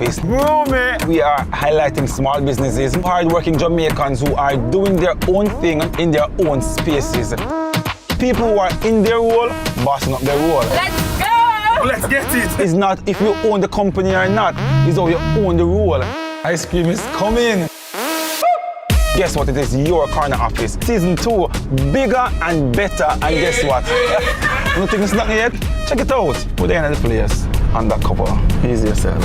office. Bro, man. We are highlighting small businesses, hard-working Jamaicans who are doing their own thing in their own spaces. People who are in their role, bossing up their role. Let's go! Let's get it! It's not if you own the company or not, it's how you own the role. Ice cream is coming. Guess what? It is your corner office. Season 2, bigger and better. And guess what? You don't think it's not yet? Check it out. We're the end of the place. On that couple. Easy yourself.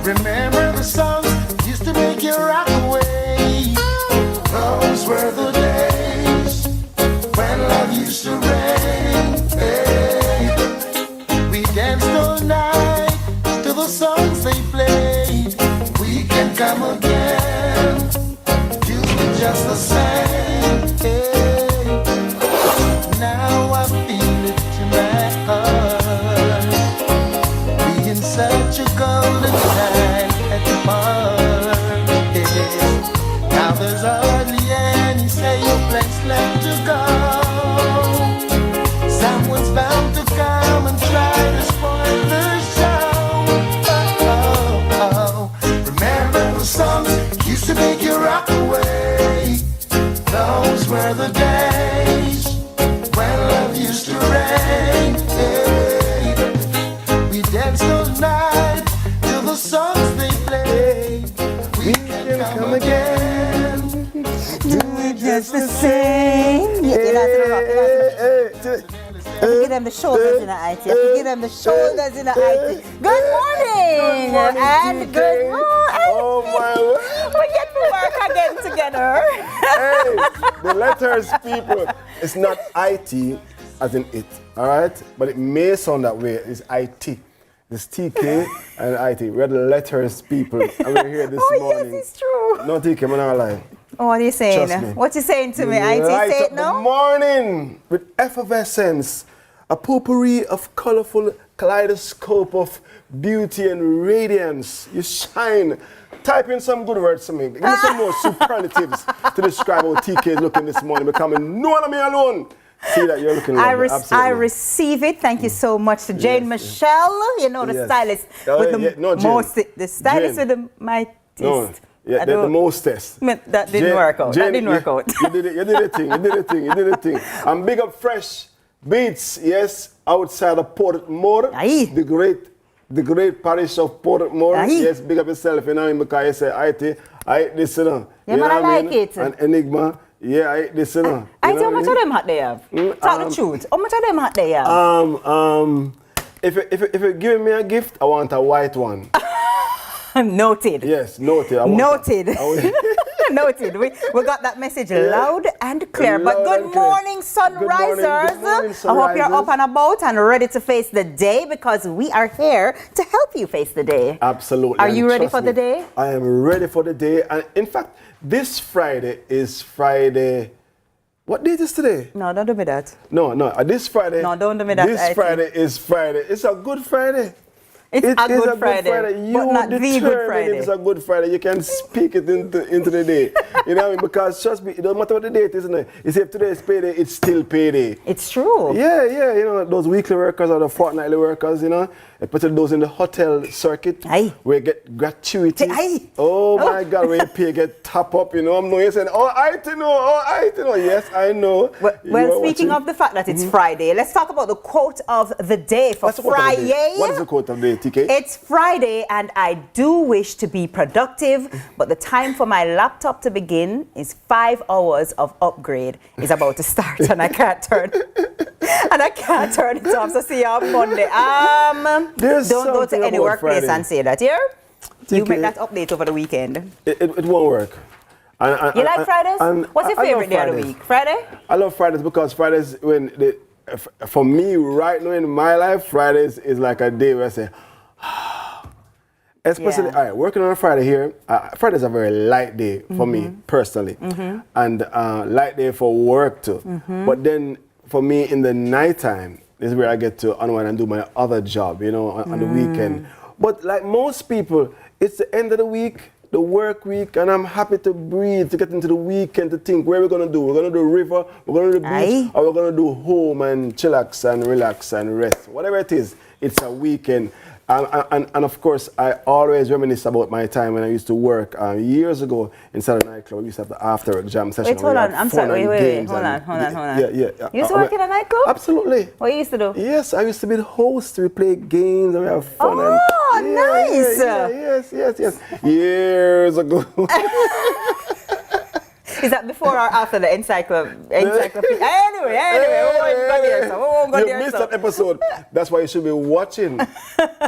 Remember the songs used to make you rock away. Those were the days when love used to reign. Hey. We danced all night to the songs they played. We can come again, do it just the same. Hey. Now I feel it in my heart. We in such a golden time at the park. Yeah. Now there's hardly any safe place left to go. Someone's bound to come and try to spoil the show. Oh, oh, oh. Remember the songs used to make you rock away. Those were the days when love used to reign. Yeah. We danced all night till the songs they played. We can come again, do it just the same. Give them the shoulders in the IT. Give them the shoulders in the IT. Good morning and good morning. Oh my word. We get to work again together. Hey, the letters, people. It's not IT as in it, all right? But it may sound that way. It's IT. It's TK and IT. We're the letters, people. And we're here this morning. Yes, it's true. No TK, I'm not lying. Oh, what are you saying? Trust me. What you saying to me, IT? Light Say up it now. the morning with effervescence, a potpourri of colorful kaleidoscope of beauty and radiance. You shine. Type in some good words to me. Give me some more superlatives to describe how TK is looking this morning. Becoming no one of me alone. See that you're looking lovely. I receive it. Thank you so much to Jane Michelle. You know, the stylist with the the stylist with the mightiest. No. Yeah, the mostest. That didn't work out. That didn't work out. You did it. You did a thing. You did a thing. You did a thing. And big up Fresh Beats, yes, outside of Portmore, the great parish of Portmore. Yes, big up yourself, you know, because you say IT, I this, you know. Yeah, man, I like it. And Enigma, yeah, I this, you know. How much of them hat they have? Talk the truth. How much of them hat they have? If you're giving me a gift, I want a white one. Noted. Yes, noted. Noted. Noted. We got that message loud and clear. But good morning, sunrisers. Good morning, I hope you're up and about and ready to face the day because we are here to help you face the day. Absolutely. Are you ready for the day? I am ready for the day. And in fact, this Friday is Friday. What date is today? No, don't do me that. No, this Friday. No, don't do me that. This Friday is Friday. It's a good Friday. It's a good Friday, but not the good Friday. It's a good Friday. You can speak it into the day. You know what I mean? Because trust me, it doesn't matter what the date is, isn't it? You see, if today is payday, it's still payday. It's true. Yeah. You know, those weekly workers or the fortnightly workers, you know, especially those in the hotel circuit, where you get gratuity. Oh my God, where you pay, get top up, you know. I'm knowing you're saying, I know. Yes, I know. Well, speaking of the fact that it's Friday, let's talk about the quote of the day for Friday. What is the quote of the day, TK? It's Friday and I do wish to be productive, but the time for my laptop to begin is 5 hours of upgrade is about to start and I can't turn it off. So see you on Monday. Don't go to any workplace and say that, yeah? You make that update over the weekend. It won't work. You like Fridays? What's your favorite day of the week? Friday? I love Fridays because Fridays, for me right now in my life, Fridays is like a day where I say, Especially, all right, working on a Friday here. Friday's a very light day for me personally, and light day for work too. But then for me in the nighttime is where I get to unwind and do my other job, you know, on the weekend. But like most people, it's the end of the week, the work week, and I'm happy to breathe, to get into the weekend, to think where we're gonna do. We're gonna do river, we're gonna do beach, or we're gonna do home and chillax and relax and rest. Whatever it is, it's a weekend. And of course, I always reminisce about my time when I used to work years ago inside a nightclub. We used to have the after work jam session. Wait, hold on. I'm sorry. Wait. Hold on. Yeah. You used to work in a nightclub? Absolutely. What you used to do? Yes, I used to be the host. We play games and we have fun. Nice. Yes. Years ago. Is that before or after the encyclopedia? Anyway, we won't go there. You missed that episode. That's why you should be watching.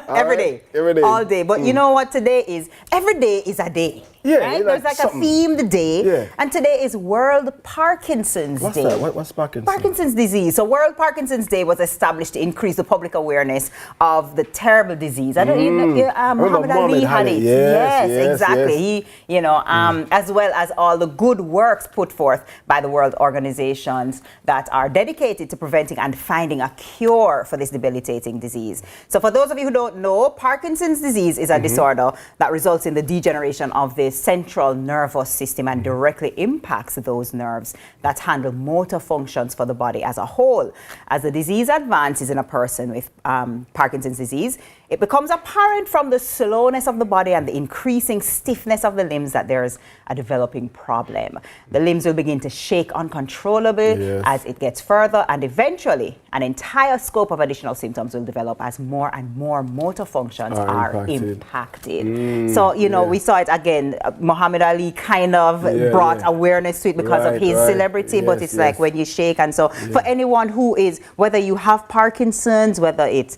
Every day. All day. But you know what today is? Every day is a day. Yeah, right? There's like a themed day. Yeah. And today is World Parkinson's Day. What's that? What's Parkinson's? Parkinson's disease. So World Parkinson's Day was established to increase the public awareness of the terrible disease. I don't Muhammad Ali had it. Yes, exactly. He, as well as all the good works put forth by the world organizations that are dedicated to preventing and finding a cure for this debilitating disease. So for those of you who don't know, Parkinson's disease is a disorder that results in the degeneration of the central nervous system and directly impacts those nerves that handle motor functions for the body as a whole. As the disease advances in a person with Parkinson's disease, it becomes apparent from the slowness of the body and the increasing stiffness of the limbs that there's a developing problem. The limbs will begin to shake uncontrollably as it gets further, and eventually an entire scope of additional symptoms will develop as more and more motor functions are impacted. So, we saw it again. Muhammad Ali kind of brought awareness to it because of his celebrity, but it's like when you shake. And so for anyone who is, whether you have Parkinson's, whether it's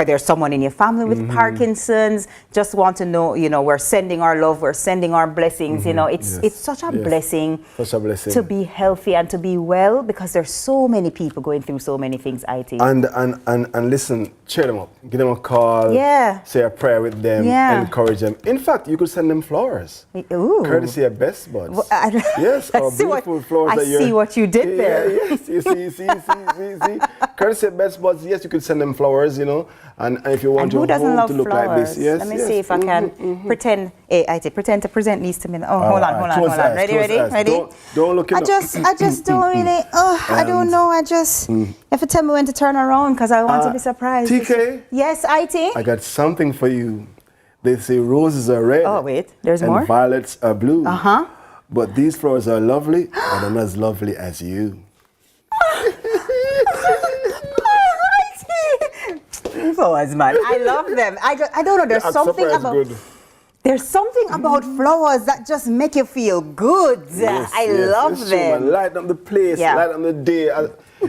there's someone in your family with Parkinson's, just want to know, we're sending our love, we're sending our blessings. It's such a blessing to be healthy and to be well, because there's so many people going through so many things, IT. And listen, cheer them up, give them a call, say a prayer with them, encourage them. In fact, you could send them flowers. Courtesy of Best Buds. Well, yes, our beautiful flowers. I see what you did there. Yes, you see. Courtesy of Best Buds, yes, you could send them flowers, And if you want your home to look flowers? like this, yes. Let me see if I can pretend. Pretend to present these to me. Oh, hold on. Ready? Don't look it I just don't really. I don't know. You have to tell me when to turn around because I want to be surprised. TK. Yes, IT. I got something for you. They say roses are red. Oh wait, there's and more. Violets are blue. But these flowers are lovely, but they're not as lovely as you. Flowers, man. I love them. I don't know. There's something about flowers that just make you feel good. I love them. True, light up the place, light up the day.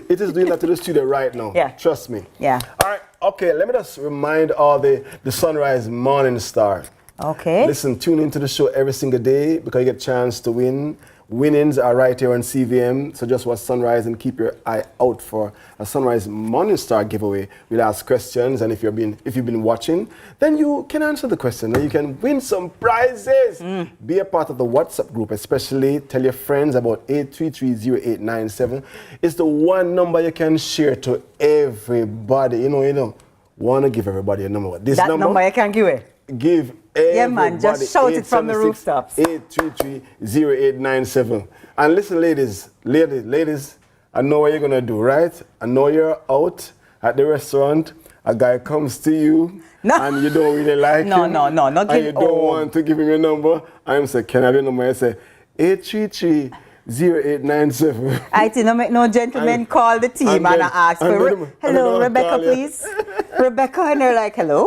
It is doing that to the studio right now. Trust me. Yeah. All right. Okay. Let me just remind all the Sunrise Morning Star. Okay. Listen, tune into the show every single day because you get a chance to win. Winnings are right here on CVM, so just watch Sunrise and keep your eye out for a Sunrise Morning Star giveaway. We'll ask questions, and if you've been watching, then you can answer the question and you can win some prizes. Be a part of the WhatsApp group, especially tell your friends about 8330897. It's the one number you can share to everybody. Want to give everybody a number. That number you can give it. Give everybody. Just shout it from the rooftops. 8330897. And listen, ladies, I know what you're gonna do, right? I know you're out at the restaurant. A guy comes to you and you don't really like him. No, not and you don't want to give him your number. I'm saying, can I have your number? I say 8330897. I think no gentleman call the team and ask for hello, Rebecca, please. Rebecca, and they're like, hello?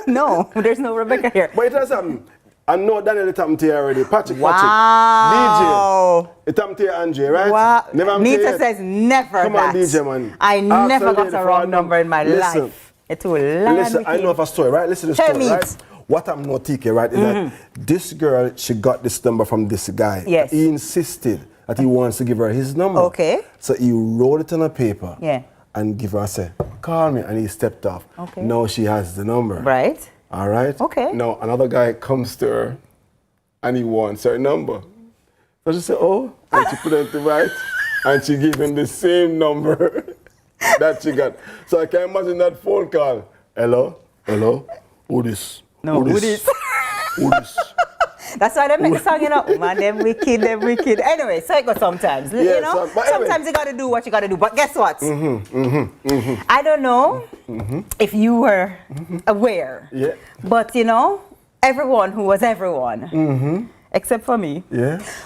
No, there's no Rebecca here. But it has happened. I know Daniel it happened to you already. Patrick, wow. DJ. It happened to you, Andre, right? Wow. Never Nita says never. Come on, DJ, man. I never got a wrong number in my life. It will land. Listen, I know of a story, right? Listen to the story, right? What I'm not TK, right, is that this girl, she got this number from this guy. Yes. He insisted that he wants to give her his number. Okay. So he wrote it on a paper. Yeah. And give her, say, call me. And he stepped off. Okay. Now she has the number. Right. All right. Okay. Now another guy comes to her and he wants her number. So she said, oh, and she put it to right and she gave him the same number that she got. So I can imagine that phone call. Hello? Who this? No, who this? Who this? That's why they make the song, you know, man, them wicked. Anyway, so it goes sometimes, you know. Sometimes you got to do what you got to do. But guess what? I don't know if you were aware. Yeah. But, you know, everyone who was everyone, except for me,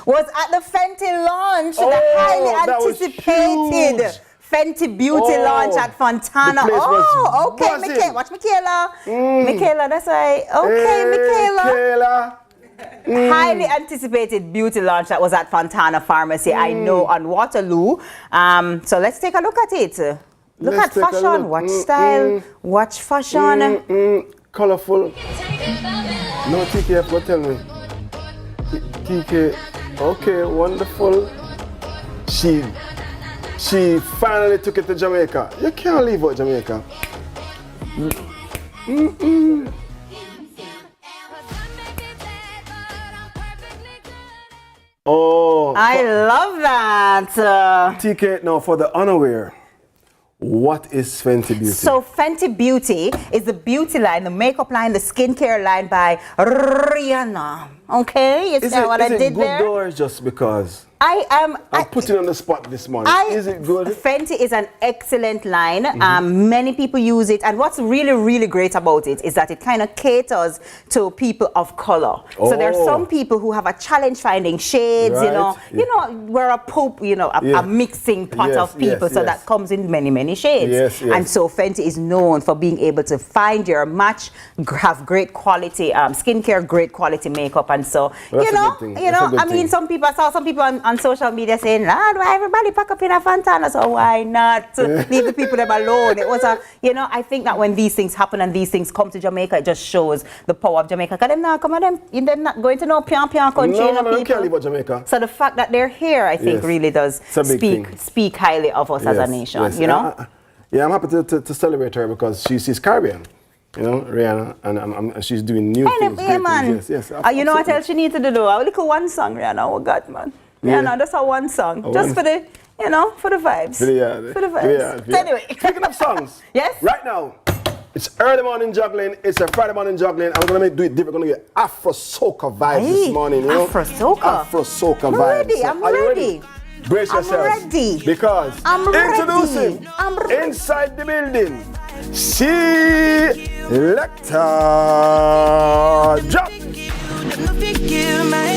was at the Fenty launch, the highly anticipated Fenty Beauty launch at Fontana. Oh, okay, watch Michaela. Michaela, that's right. Okay, Michaela. Highly anticipated beauty launch that was at Fontana Pharmacy, I know, on Waterloo. So let's take a look at it. Look at fashion, watch style, watch fashion. Colorful. No, TK, have to tell me. TK, okay, wonderful. She finally took it to Jamaica. You can't leave out Jamaica. Oh, I love that. TK, now for the unaware, what is Fenty Beauty? So Fenty Beauty is the beauty line, the makeup line, the skincare line by Rihanna. Okay, you see what I did there? Is it good or just because? I'm putting on the spot this morning. Is it good? Fenty is an excellent line. Many people use it, and what's really, really great about it is that it kind of caters to people of color. So there are some people who have a challenge finding shades. Right. You know, we're a mixing pot of people, so that comes in many, many shades. And so Fenty is known for being able to find your match, have great quality skincare, great quality makeup, and so I mean, I saw some people on social media saying, "Lord, why everybody pack up in a Fontana? So why not leave the people them alone?" It was I think that when these things happen and these things come to Jamaica, it just shows the power of Jamaica. Because them not come and them not going to no pian country. No, can't leave out Jamaica. So the fact that they're here, I think, really does speak highly of us as a nation. You know. I'm happy to celebrate her because she's Caribbean. You know, Rihanna, and she's doing new things. Yeah, man. Yes, you know what else she needs to do? A little one song, Rihanna. Oh God, man. Rihanna, that's our one song. Just for the, for the vibes. For the vibes. Yeah. Anyway. Speaking of songs. Yes? Right now, it's early morning juggling. It's a Friday morning juggling. I'm going to do it different. We're going to get Afro-soca vibes this morning. You know? Afro-soca? Afro-soca vibes. I'm ready. Brace yourself. I'm ready. Because introducing inside the building, Selector Drop.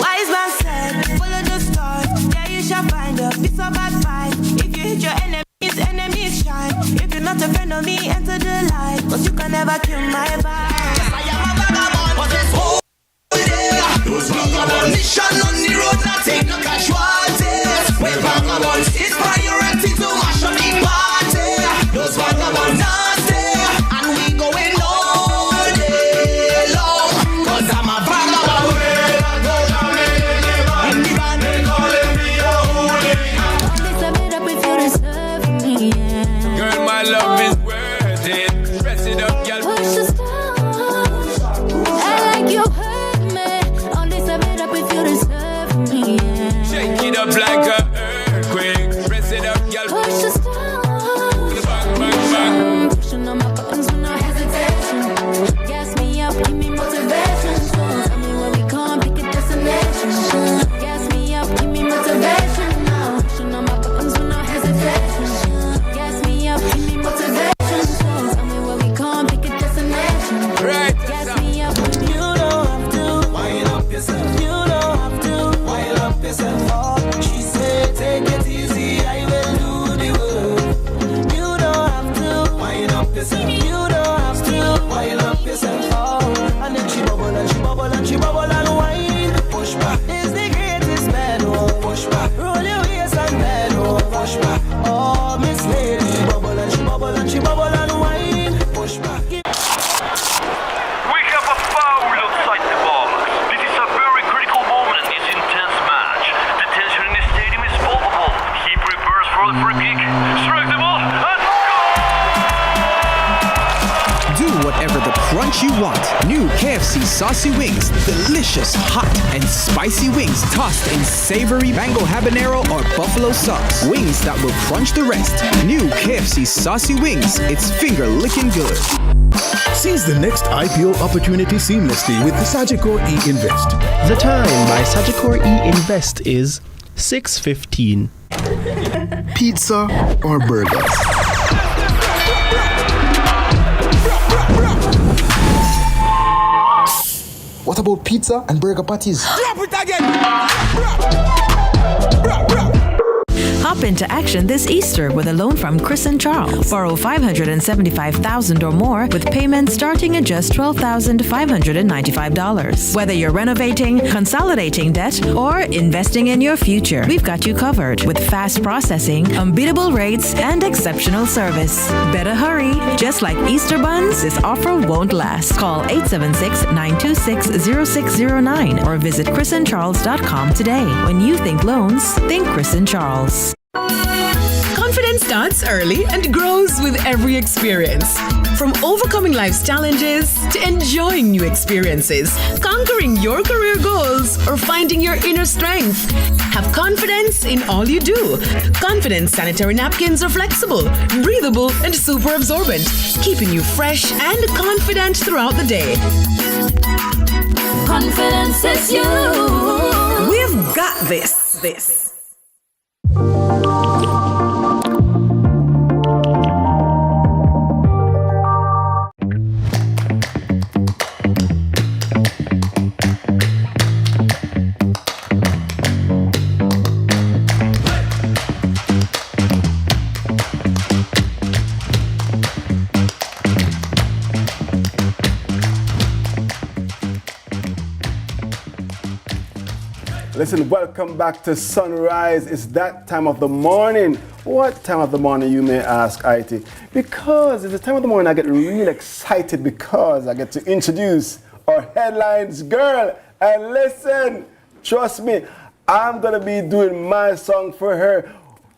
Wise man said, follow the stars. Yeah, you shall find a piece of advice. If you hit your enemies shine. If you're not a friend of me, enter the light. Cause you can never kill my vibe. Yes, I am a vagabond, but this whole day, those vagabonds, mission on the road, not take no casualties. Well, vagabonds, it's priority to mash up the party. Those vagabonds nasty, and we going all day long. Cause I'm a vagabond. Girl, my love is worth it. Press it up, girl. Push the stars. I like you hurt me. All this I made up if you deserve me. Yeah. Shake it up like a earthquake. Press it up, girl. Push the stars. Bang, bang, bang. Pushing on my buttons with no hesitation. Gas me up, give me motivation. Tell me where we come, pick a destination. Gas me up, give me motivation. Now pushing on my buttons with no hesitation. Gas me up, give me motivation. Tell me where we come, pick a destination. Right. Gas me up, You don't have to wind up yourself. You don't have to wind up yourself. Oh, she said, take it easy, I will do the work. You don't have to wind up yourself. You don't have to wind up yourself. Oh, and then she bubble and she bubble and she bubble and whine. Push back is the greatest man. Oh, push back. Roll your waist and bend. Oh, push back. Oh, Miss Lady, she bubble and she bubble and she bubble and whine. Push back. We have a foul outside the box. This is a very critical moment in this intense match. The tension in the stadium is palpable. He prepares for the free kick. Strike the ball and Do whatever the crunch you want. New KFC Saucy Wings. Delicious, hot, and spicy wings tossed in savory mango habanero or buffalo sauce. Wings that will crunch the rest. New KFC Saucy Wings. It's finger-licking good. Seize the next IPO opportunity seamlessly with the Sagicor E-Invest. The time by Sagicor E-Invest is 6:15. Pizza or burgers? What about pizza and burger patties? Drop it again! Hop into action this Easter with a loan from Chris and Charles. Borrow $575,000 or more with payments starting at just $12,595. Whether you're renovating, consolidating debt, or investing in your future, we've got you covered with fast processing, unbeatable rates, and exceptional service. Better hurry. Just like Easter buns, this offer won't last. Call 876-926-0609 or visit chrisandcharles.com today. When you think loans, think Chris and Charles. Confidence starts early and grows with every experience. From overcoming life's challenges to enjoying new experiences, conquering your career goals, or finding your inner strength. Have confidence in all you do. Confidence sanitary napkins are flexible, breathable, and super absorbent, keeping you fresh and confident throughout the day. Confidence is you. We've got this. Listen, welcome back to Sunrise. It's that time of the morning. What time of the morning, you may ask, IT? Because it's the time of the morning I get really excited because I get to introduce our headlines girl. And listen, trust me, I'm going to be doing my song for her.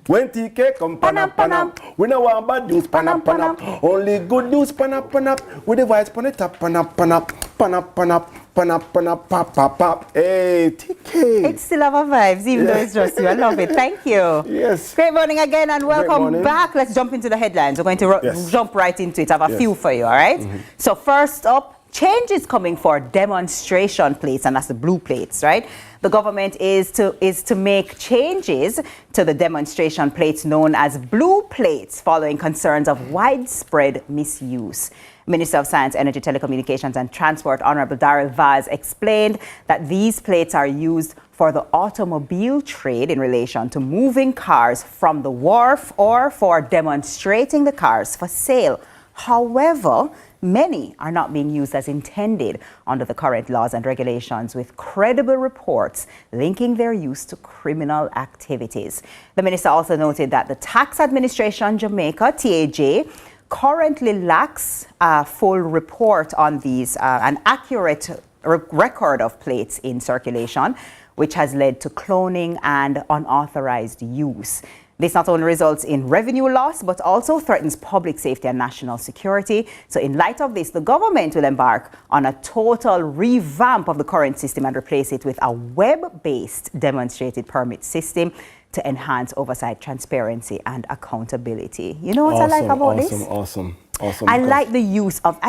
When TK come panap panap, we know want bad news panap panap. Only good news panap panap. With the vibes pan it up panap panap panap panap panap panap pop pop pop. Hey TK. It's still our vibes, even though it's just you. I love it. Thank you. Yes. Great morning again and welcome back. Let's jump into the headlines. We're going to jump right into it. I have a few for you, all right? So first up, change is coming for demonstration plates, and that's the blue plates, right? The government is to make changes to the demonstration plates known as blue plates following concerns of widespread misuse. Minister of Science, Energy, Telecommunications and Transport, Honorable Darrell Vaz, explained that these plates are used for the automobile trade in relation to moving cars from the wharf or for demonstrating the cars for sale. However, many are not being used as intended under the current laws and regulations, with credible reports linking their use to criminal activities. The minister also noted that the Tax Administration Jamaica, TAJ, currently lacks a full report on these, an accurate record of plates in circulation, which has led to cloning and unauthorized use. This not only results in revenue loss, but also threatens public safety and national security. So in light of this, the government will embark on a total revamp of the current system and replace it with a web-based demonstrated permit system to enhance oversight, transparency, and accountability. You know what I like about this? Awesome. I like the use of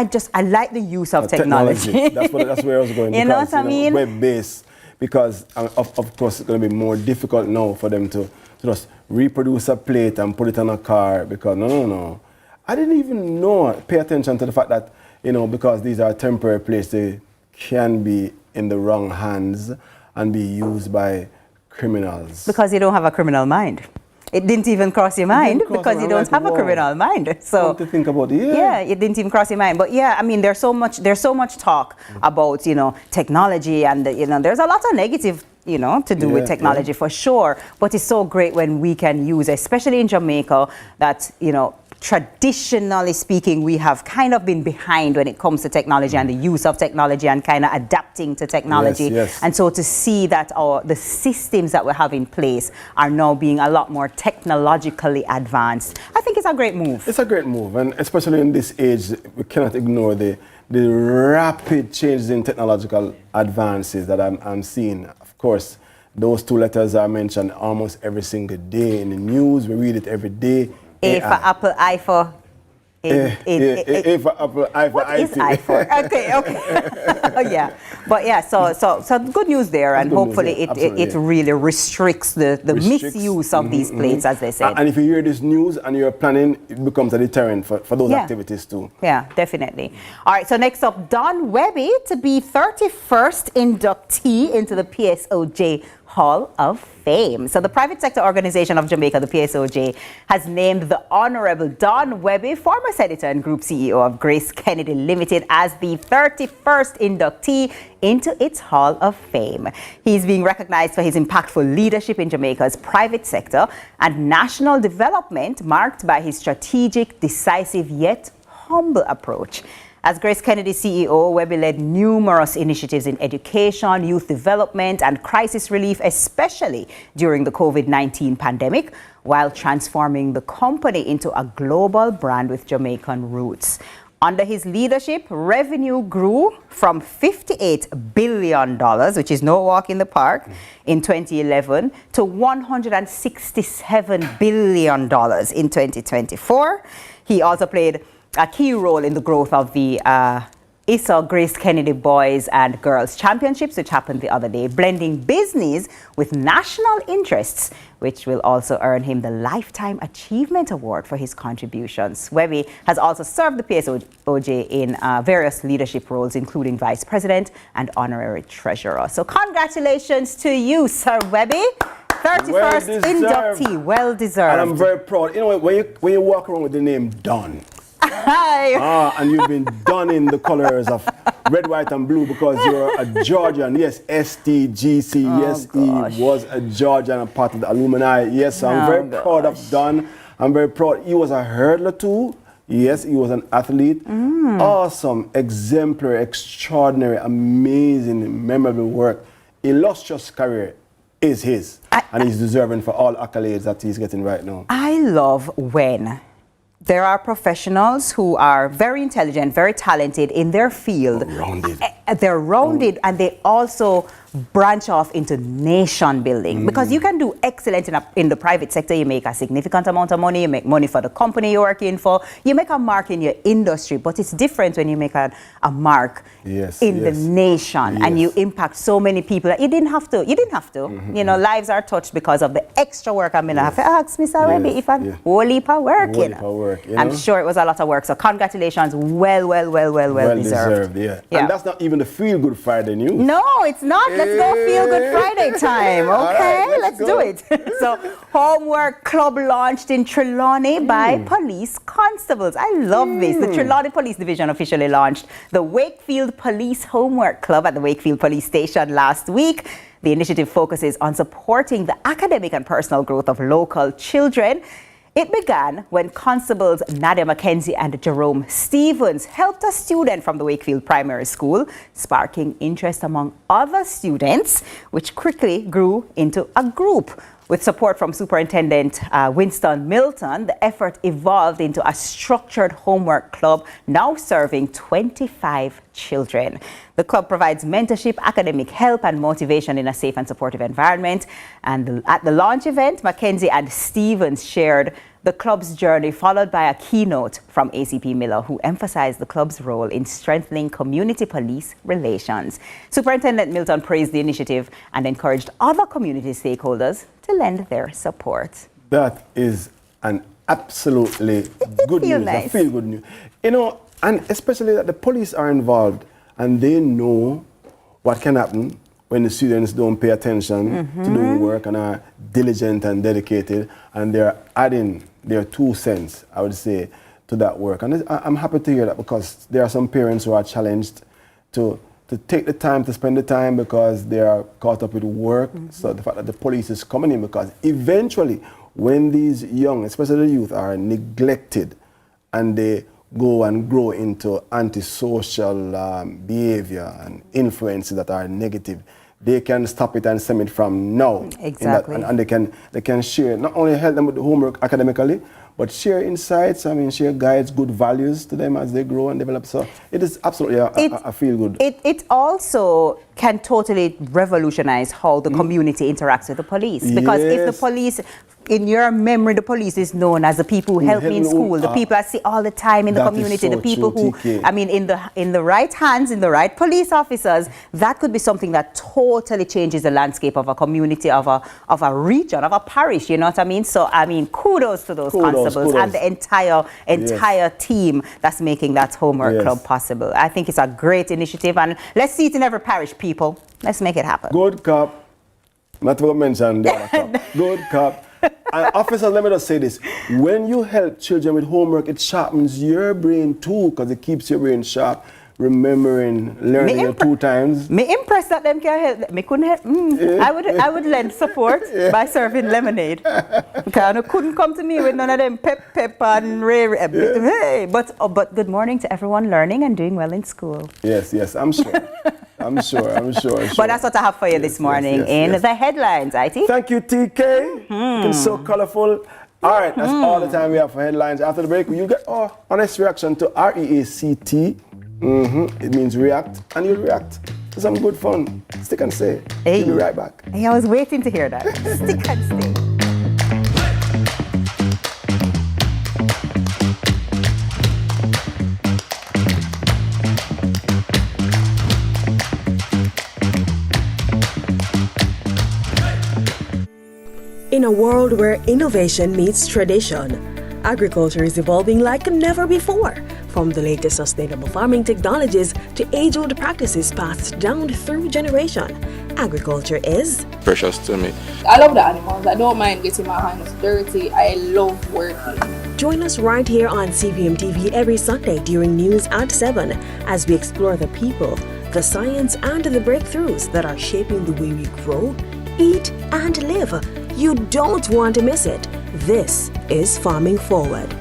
technology. That's where I was going. You know what I mean? Web-based, because of course it's going to be more difficult now for them to just reproduce a plate and put it on a car, because no. I didn't even pay attention to the fact that, because these are temporary plates, they can be in the wrong hands and be used by criminals. Because you don't have a criminal mind. It didn't even cross your mind because you don't have a criminal mind. So to think about it. Yeah, it didn't even cross your mind. But yeah, I mean, there's so much talk about, technology, and there's a lot of negative to do with technology for sure. But it's so great when we can use, especially in Jamaica, that, traditionally speaking, we have kind of been behind when it comes to technology and the use of technology and kind of adapting to technology. Yes. And so to see that the systems that we have in place are now being a lot more technologically advanced, I think it's a great move. It's a great move, and especially in this age, we cannot ignore the the rapid changes in technological advances that I'm seeing. Of course, those two letters are mentioned almost every single day in the news. We read it every day. A for Apple, I for... A for Apple, I for What is IT. I for? Okay. Yeah. But yeah, so good news there, and hopefully it really restricts the misuse of these plates, as they say. And if you hear this news and you're planning, it becomes a deterrent for those activities too. Yeah, definitely. All right, so next up, Don Webby to be 31st inductee into the PSOJ Hall of Fame. So the private sector organization of Jamaica, the PSOJ, has named the Honorable Don Webby, former senator and group CEO of Grace Kennedy Limited, as the 31st inductee into its Hall of Fame. He's being recognized for his impactful leadership in Jamaica's private sector and national development, marked by his strategic, decisive, yet humble approach. As Grace Kennedy CEO, Webby led numerous initiatives in education, youth development, and crisis relief, especially during the COVID-19 pandemic, while transforming the company into a global brand with Jamaican roots. Under his leadership, revenue grew from $58 billion, which is no walk in the park, in 2011 to $167 billion in 2024. He also played a key role in the growth of the ISA Grace Kennedy Boys and Girls Championships, which happened the other day, blending business with national interests, which will also earn him the Lifetime Achievement Award for his contributions. Webby has also served the PSOJ in various leadership roles, including Vice President and Honorary Treasurer. So congratulations to you, Sir Webby. 31st inductee, well deserved. And I'm very proud. You know, when you walk around with the name Don, and you've been done in the colors of red, white, and blue because you're a Georgian. Yes, STGC. Yes, he was a Georgian and part of the alumni. Yes, so I'm very proud of Don. I'm very proud. He was a hurdler too. Yes, he was an athlete. Awesome, exemplary, extraordinary, amazing, memorable work. Illustrious career is his, and he's deserving for all accolades that he's getting right now. I love when there are professionals who are very intelligent, very talented in their field. Rounded. They're rounded, and they also branch off into nation building. Because you can do excellent in the private sector. You make a significant amount of money. You make money for the company you're working for. You make a mark in your industry. But it's different when you make a mark in the nation and you impact so many people that you didn't have to. You know, lives are touched because of the extra work. I'm going to have to ask Mr. Webby if I'm whole heap of work. I'm sure it was a lot of work. So congratulations. Well deserved. Yeah. And that's not even the Feel Good Friday news. No, it's not. Let's go Feel Good Friday time. Okay, right, let's do it. So, Homework Club launched in Trelawney by police constables. I love this. The Trelawney Police Division officially launched the Wakefield Police Homework Club at the Wakefield Police Station last week. The initiative focuses on supporting the academic and personal growth of local children. It began when constables Nadia Mackenzie and Jerome Stevens helped a student from the Wakefield Primary School, sparking interest among other students, which quickly grew into a group. With support from Superintendent Winston Milton, the effort evolved into a structured homework club now serving 25 children. The club provides mentorship, academic help, and motivation in a safe and supportive environment. And at the launch event, Mackenzie and Stevens shared the club's journey, followed by a keynote from ACP Miller, who emphasized the club's role in strengthening community police relations. Superintendent Milton praised the initiative and encouraged other community stakeholders to lend their support. That is an absolutely good news. Nice. I feel good news. You know, and especially that the police are involved and they know what can happen when the students don't pay attention to doing work and are diligent and dedicated, and they're adding their 2 cents, I would say, to that work. And I'm happy to hear that, because there are some parents who are challenged to take the time to spend the time because they are caught up with work. So the fact that the police is coming in, because eventually when these young, especially the youth, are neglected and they go and grow into antisocial behavior and influences that are negative, they can stop it and stem it from now. Exactly. And they can share, not only help them with the homework academically, but share insights, share guides, good values to them as they grow and develop. So it is absolutely a feel good. It also can totally revolutionize how the community interacts with the police. Because if the police, in your memory, the police is known as the people who help me in school, the people I see all the time in the community, the people who, in the right hands, in the right police officers, that could be something that totally changes the landscape of a community, of a region, of a parish, you know what I mean? So, kudos to those constables and the entire team that's making that homework club possible. I think it's a great initiative, and let's see it in every parish, people. Let's make it happen. Good cop. Not to mention the other cop. Good cop. And officers, let me just say this. When you help children with homework, it sharpens your brain too, because it keeps your brain sharp. Remembering, learning it 2 times. Me impressed that them can help. Me couldn't help. I would lend support by serving lemonade. Because I couldn't come to me with none of them pep and ray. Hey, but good morning to everyone learning and doing well in school. Yes, I'm sure. I'm sure. But that's what I have for you this morning in the headlines, IT. Thank you, TK. It's so colorful. All right, that's all the time we have for headlines. After the break, you get our honest reaction to REACT. It means react, and you'll react to some good fun. Stick and stay. We'll be right back. Hey, I was waiting to hear that. Stick and stay. In a world where innovation meets tradition, agriculture is evolving like never before. From the latest sustainable farming technologies to age-old practices passed down through generation, agriculture is precious to me. I love the animals. I don't mind getting my hands dirty. I love working. Join us right here on CVM TV every Sunday during news at 7 as we explore the people, the science, and the breakthroughs that are shaping the way we grow, eat, and live. You don't want to miss it. This is Farming Forward.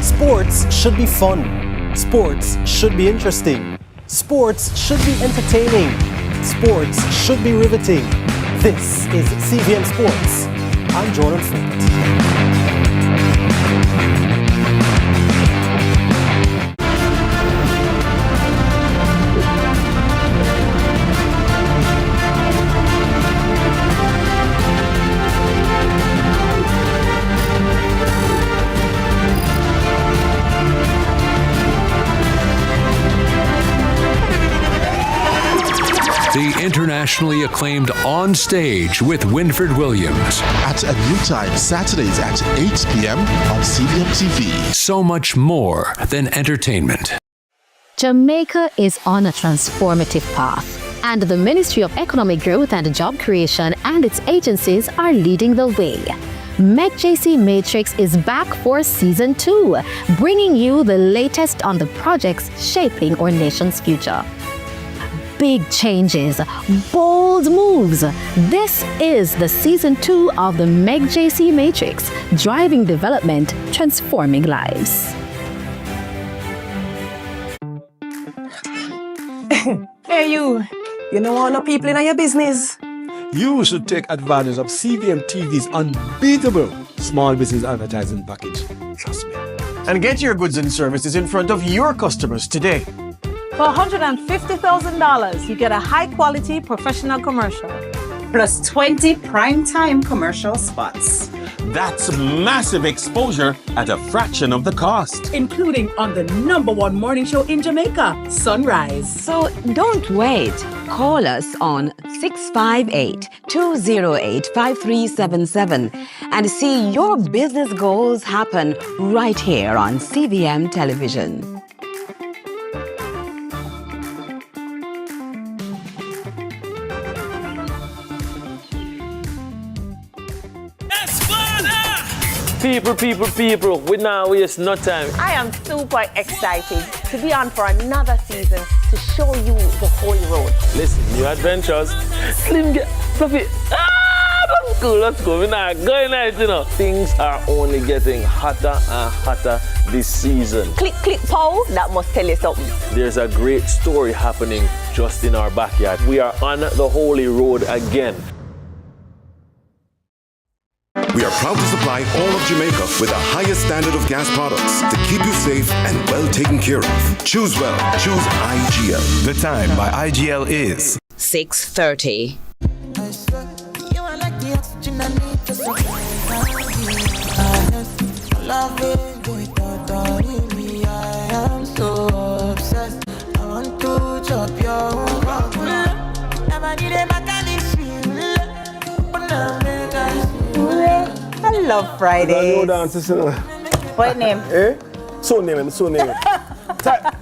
Sports should be fun. Sports should be interesting. Sports should be entertaining. Sports should be riveting. This is CVM Sports. I'm Jordan Fort. The internationally acclaimed On Stage with Winfred Williams. At a new time, Saturdays at 8 p.m. on CVM TV. So much more than entertainment. Jamaica is on a transformative path, and the Ministry of Economic Growth and Job Creation and its agencies are leading the way. McJC Matrix is back for Season 2, bringing you the latest on the projects shaping our nation's future. Big changes, bold moves. This is the Season 2 of the McJC Matrix, driving development, transforming lives. Hey you know all the people in your business? You should take advantage of CVM TV's unbeatable small business advertising package. Trust me. And get your goods and services in front of your customers today. For $150,000, you get a high-quality professional commercial. Plus 20 prime-time commercial spots. That's massive exposure at a fraction of the cost. Including on the #1 morning show in Jamaica, Sunrise. So don't wait. Call us on 658-208-5377 and see your business goals happen right here on CVM Television. People, we now waste no time. I am super excited to be on for another season to show you the whole road. Listen, new adventures. Slim get fluffy. Let's go. We're not going out, you know. Things are only getting hotter and hotter this season. Click, pow. That must tell you something. There's a great story happening just in our backyard. We are on the Holy Road again. We are proud to supply all of Jamaica with the highest standard of gas products to keep you safe and well taken care of. Choose well. Choose IGL. The time by IGL is 6:30. You are like the oxygen I need to survive. Loving you totally me. I am so obsessed. I want to chop your heart. Never need a mechanic. I love Fridays. What name? Eh? So name him.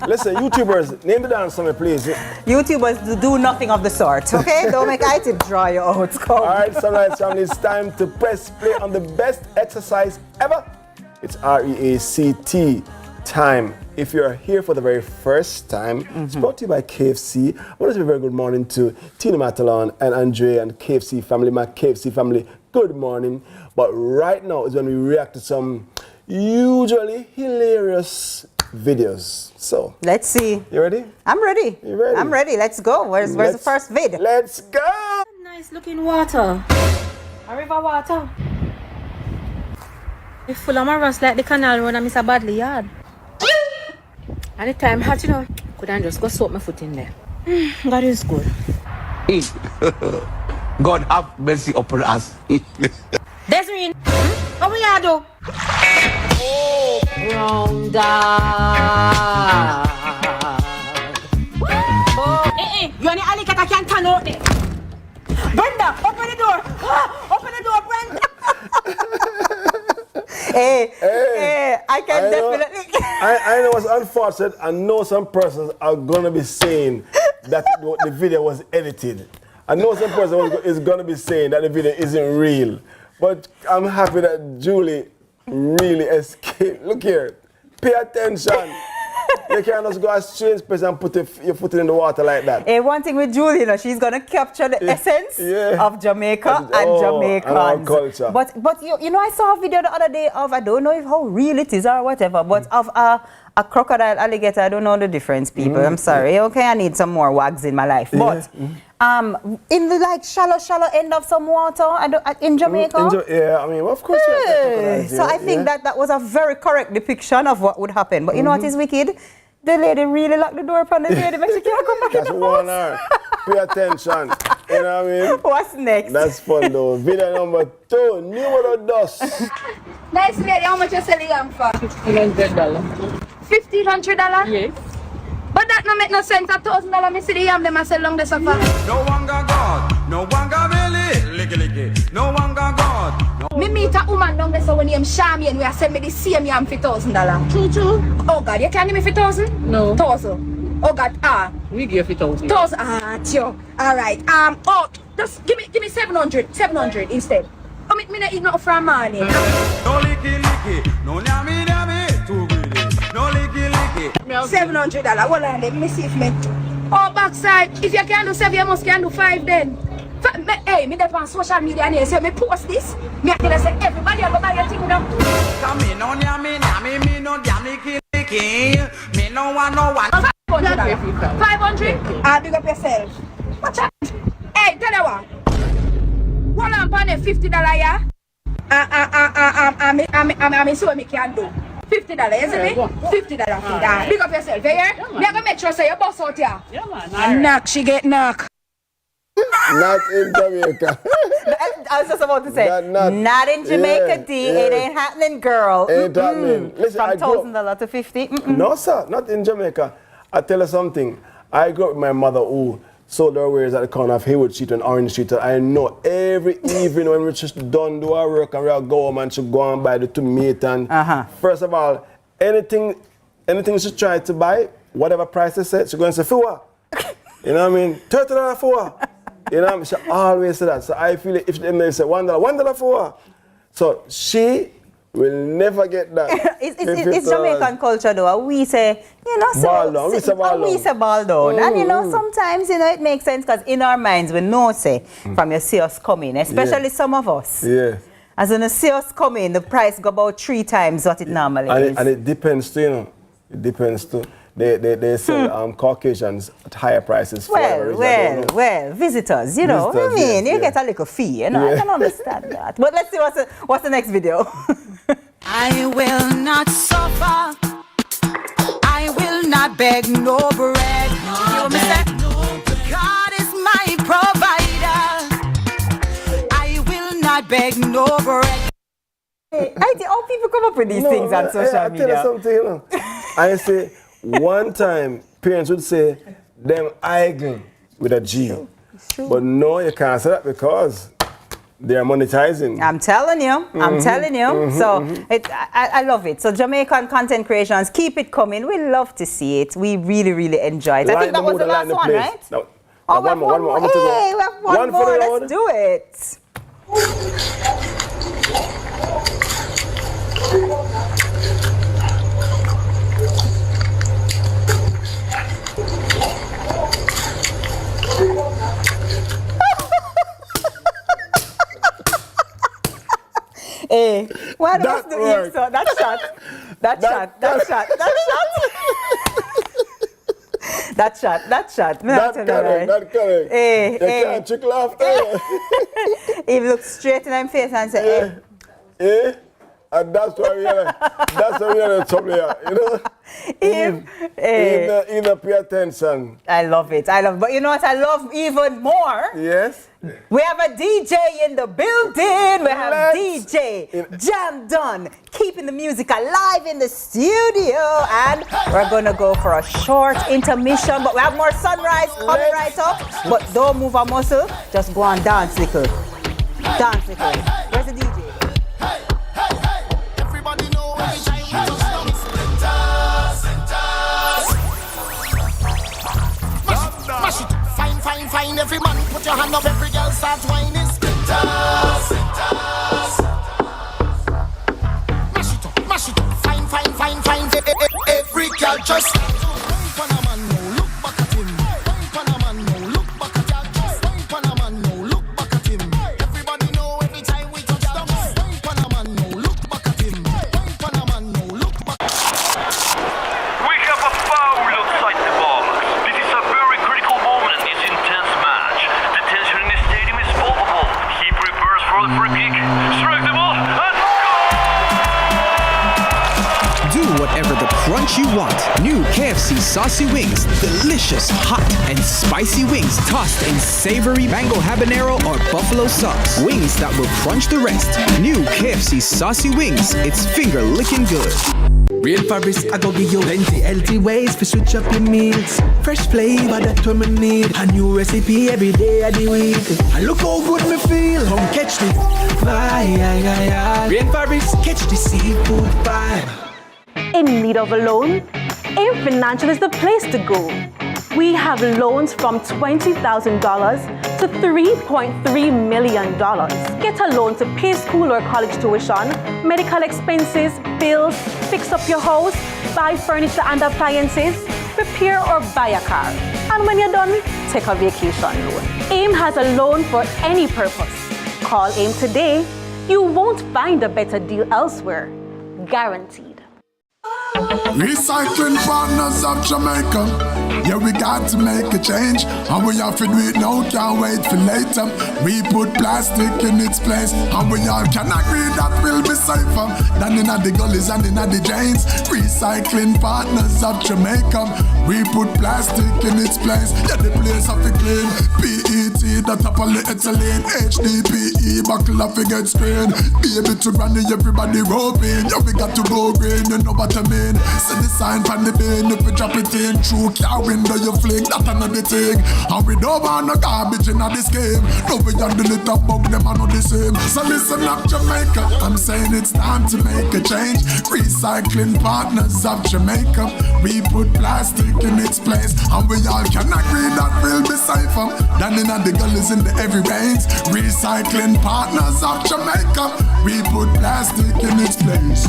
Listen, YouTubers, name the dance for me, please. YouTubers do nothing of the sort, okay? Don't make I tip draw you out. Come. All right, Sunrise family, it's time to press play on the best exercise ever. It's REACT time. If you're here for the very first time, it's brought to you by KFC. I want to say a very good morning to Tina Matalon and Andre and KFC family. My KFC family, good morning. But right now is when we react to some usually hilarious videos. So let's see. You ready? I'm ready. You ready? I'm ready. Let's go. Where's the first vid? Let's go. Nice looking water. A river water. It's full of my rust like the canal road and Mr. Badley yard. Anytime hot, you know, could I just go soak my foot in there? God is good. God have mercy upon us. Desiree, how we are do? Oh, round oh, you and the alley cat can't turn out there. Brenda, open the door. Open the door, Brenda. Hey, I can definitely. I know it's unfortunate. I know some persons are going to be saying that the video was edited. I know some person is going to be saying that the video isn't real. But I'm happy that Julie really escaped. Look here. Pay attention. You can't just go a strange place and put your foot in the water like that. Hey, one thing with Julie, you know, she's going to capture the essence of Jamaica and Jamaicans. And our culture. But you know, I saw a video the other day of, I don't know how real it is or whatever, but of a crocodile alligator. I don't know the difference, people. I'm sorry. Okay, I need some more wags in my life. But in the like shallow end of some water in Jamaica. Yeah, I mean, of course. So I think that was a very correct depiction of what would happen. But you know what is wicked? The lady really locked the door upon the lady, but she can't come back That's in the one house. hour. Pay attention. You know what I mean? What's next? That's fun though. Video number 2, New World of Dust. Nice lady, how much you sell the yam for? $1,500. $1,500? Yes. But that no make no sense. $1,000 me see the yam them I sell long the suffer. No one got God, no one got Billy, licky. No one got God. Me meet a woman down there so when name Shami and we are send me the same yam for $1,000. True. Oh God, you can't give me for 1,000? No. 1,000. Oh God, we give you 1,000. 1,000, tio. Alright. Just give me 700 instead. Oh, me not eat nothing from money. No licky, no nyami, too greedy. No licky. $700. Hold on, let me see if me. Oh, backside. If you can do 7, you must can do 5 then. Hey, me there on social media and say me post this. Me tell you say everybody go buy your thing now. Come in on nyami, me no damn licky. Me no want no one. 500? Big up yourself. Watch out. Hey, tell you what. Hold on, pan $50, yeah? I'm so me can do. $50, isn't it? $50. Big up yourself, yeah? Me gonna make sure say you boss out here. Yeah, man. And knock, she get knock. Not in Jamaica. I was just about to say, not in Jamaica, D. It ain't happening, girl. Ain't happening. Listen, from $1,000 to $50. No, sir, not in Jamaica. I tell you something. I grew up with my mother who sold her wares at the corner of Haywood Street and Orange Street. I know every evening when we just done do our work and we go home and she go and buy the tomato and first of all, anything she try to buy, whatever price they said, she go and say, for what? You know what I mean? $30 for what? You know what I mean? She always say that. So I feel if they say $1 for what? So she will never get that. It's Jamaican culture though. We say, you know, so we say ball down. And you know, sometimes, you know, it makes sense because in our minds we know say from you see us coming, especially some of us. Yeah. As when you see us coming, the price go about 3 times what it normally is. And it depends too, you know. It depends too. they sell Caucasians at higher prices. For whatever reason. Well, visitors, you know. Visitors, I mean, yes, you get a little fee, you know. I can understand that. But let's see what's the next video. I will not suffer. I will not beg no bread. You know me say? God is my provider. I will not beg no bread. Hey, how people come up with these things on social media? I tell you something, you know. I say, one time, parents would say, them idle with a G. But no, you can't say that because they're monetizing. I'm telling you. So I love it. So Jamaican content creations, keep it coming. We love to see it. We really, really enjoy it. I think that was the last one, right? No, one more. Hey, we have one more. Let's do it. Hey, why do you do so? That shot. That shot. That correct. Hey, you can't trickle after. He looks straight in my face and say, eh? And that's why we are the top here, you know? Even pay attention. I love it. But you know what I love even more? Yes? We have a DJ in the building. We have DJ Jam Done, keeping the music alive in the studio. And we're going to go for a short intermission. But we have more sunrise coming right up. But don't move a muscle. Just go and dance little. Dance little. Where's the DJ? Fine, every man put your hand up, every girl start whining. Mash it up, fine. Every girl just wine pan a man, no look back at him. Wine pan a man, no look back at y'all. Just wine pan a man, no look back at him. Everybody know every time we touch down. Wine pan a man, no look back at him. Wine pan a man, no look back. We have a foul outside the box. This is a very critical moment in this intense match. The tension in the stadium is palpable. Keep reverse for the free kick. Strike the ball and do whatever the crunch you want. New KFC saucy wings. Delicious, hot, and spicy wings tossed in savory mango habanero or buffalo sauce. Wings that will crunch the rest. New KFC saucy wings. It's finger licking good. Real Paris, I go give you plenty healthy ways to switch up your meals. Fresh flavor that we need. A new recipe every day of the week. And look how good me feel. Come catch the vibe. Real Paris, catch the seafood vibe. In need of a loan? AIM Financial is the place to go. We have loans from $20,000 to $3.3 million. Get a loan to pay school or college tuition, medical expenses, bills, fix up your house, buy furniture and appliances, repair or buy a car. And when you're done, take a vacation loan. AIM has a loan for any purpose. Call AIM today. You won't find a better deal elsewhere. Guaranteed. Recycling partners of Jamaica. Yeah, we got to make a change. And we have to do it now, can't wait for later. We put plastic in its place. And we all can agree that will be safer than in the gullies and in the drains. Recycling partners of Jamaica. We put plastic in its place. Yeah, the place have to clean. PET, that up polyethylene. HDPE, buckle up against screen. Baby to granny, everybody roping. Yeah, we got to go green, you know what I mean. See the sign from the bin, if we drop it in through car window, you fling that another thing. And we don't want no garbage in this game. No, we handle it up, bug them are not the same. So listen up, Jamaica, I'm saying it's time to make a change. Recycling partners of Jamaica. We put plastic in its place, and we all can agree that we'll be safer than in the gullies in the every rains. Recycling partners of Jamaica. We put plastic in its place.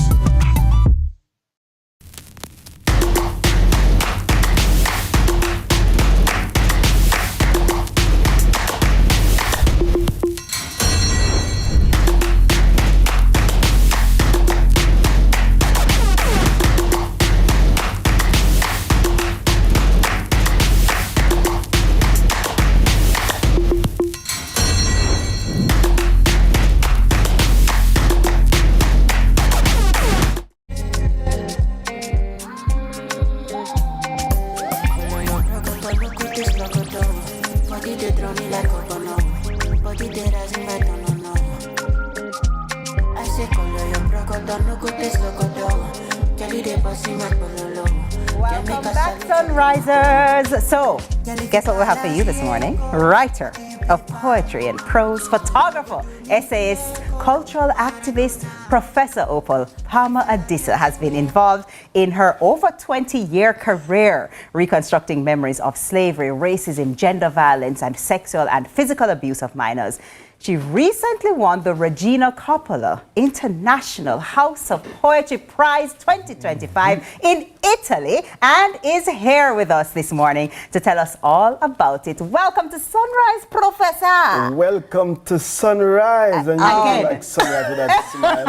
Sunrisers. So, guess what we have for you this morning? Writer of poetry and prose, photographer, essayist, cultural activist, Professor Opal Palmer Adisa has been involved in her over 20-year career reconstructing memories of slavery, racism, gender violence, and sexual and physical abuse of minors. She recently won the Regina Coppola International House of Poetry Prize 2025 in Italy and is here with us this morning to tell us all about it. Welcome to Sunrise, Professor. Welcome to Sunrise. And you Again. look like Sunrise with that smile.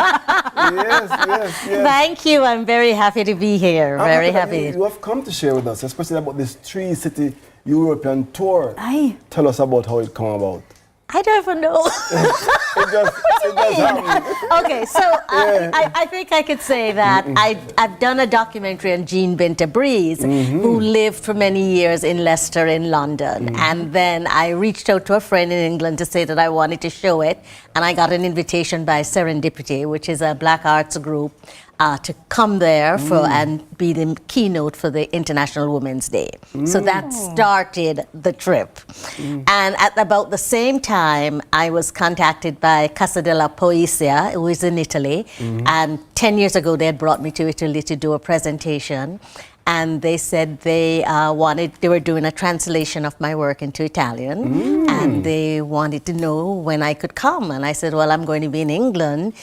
Yes. Thank you. I'm very happy to be here. Very happy. You have come to share with us, especially about this 3-city European tour. Tell us about how it came about. I don't even know. It just happened. Okay, so I think I could say that I've done a documentary on Jean Binta Breeze, who lived for many years in Leicester in London. And then I reached out to a friend in England to say that I wanted to show it. And I got an invitation by Serendipity, which is a black arts group, to come there and be the keynote for the International Women's Day. So that started the trip. And at about the same time, I was contacted by Casa della Poesia, who is in Italy. And 10 years ago, they had brought me to Italy to do a presentation. And they said they were doing a translation of my work into Italian, and they wanted to know when I could come. And I said, well, I'm going to be in England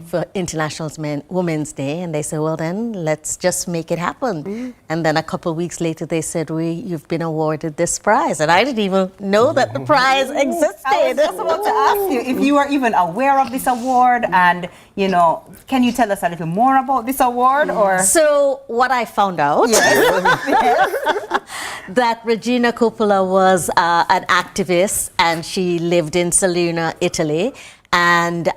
for International Women's Day. And they said, well, then let's just make it happen. And then a couple of weeks later, they said, you've been awarded this prize. And I didn't even know that the prize existed. I was just about to ask you if you were even aware of this award, and can you tell us a little more about this award? Or so what I found out that Regina Coppola was an activist, and she lived in Saluna, Italy, and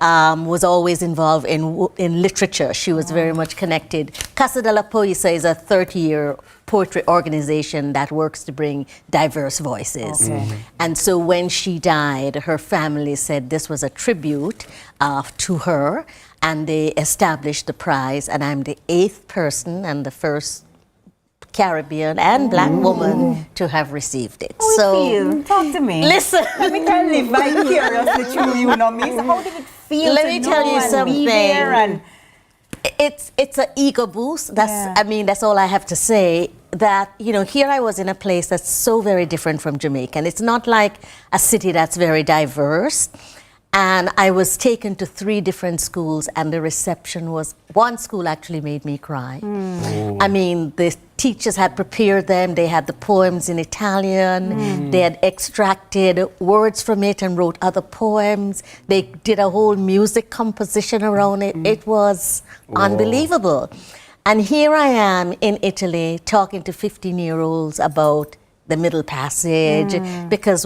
was always involved in literature. She was very much connected. Casa della Poesia is a 30-year poetry organization that works to bring diverse voices. And so when she died, her family said this was a tribute to her, and they established the prize, and I'm the 8th person and the first Caribbean and black woman to have received it. Talk to me. Listen. Let me tell you vicariously through you, So how did it feel Let me tell you something. Be there and it's an ego boost. That's all I have to say. That, here I was in a place that's so very different from Jamaica. And it's not like a city that's very diverse. And I was taken to 3 different schools, and the reception was, one school actually made me cry. I mean, the teachers had prepared them. They had the poems in Italian. They had extracted words from it and wrote other poems. They did a whole music composition around it. It was unbelievable. And here I am in Italy talking to 15-year-olds about the Middle Passage, because,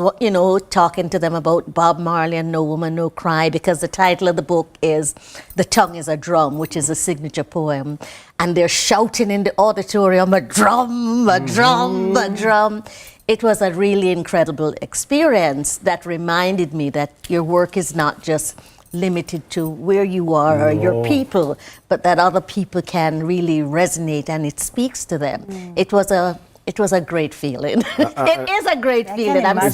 talking to them about Bob Marley and No Woman, No Cry, because the title of the book is The Tongue is a Drum, which is a signature poem. And they're shouting in the auditorium, a drum, a drum, a drum. It was a really incredible experience that reminded me that your work is not just limited to where you are or your people, but that other people can really resonate and it speaks to them. It was a great feeling. It is a great feeling. I'm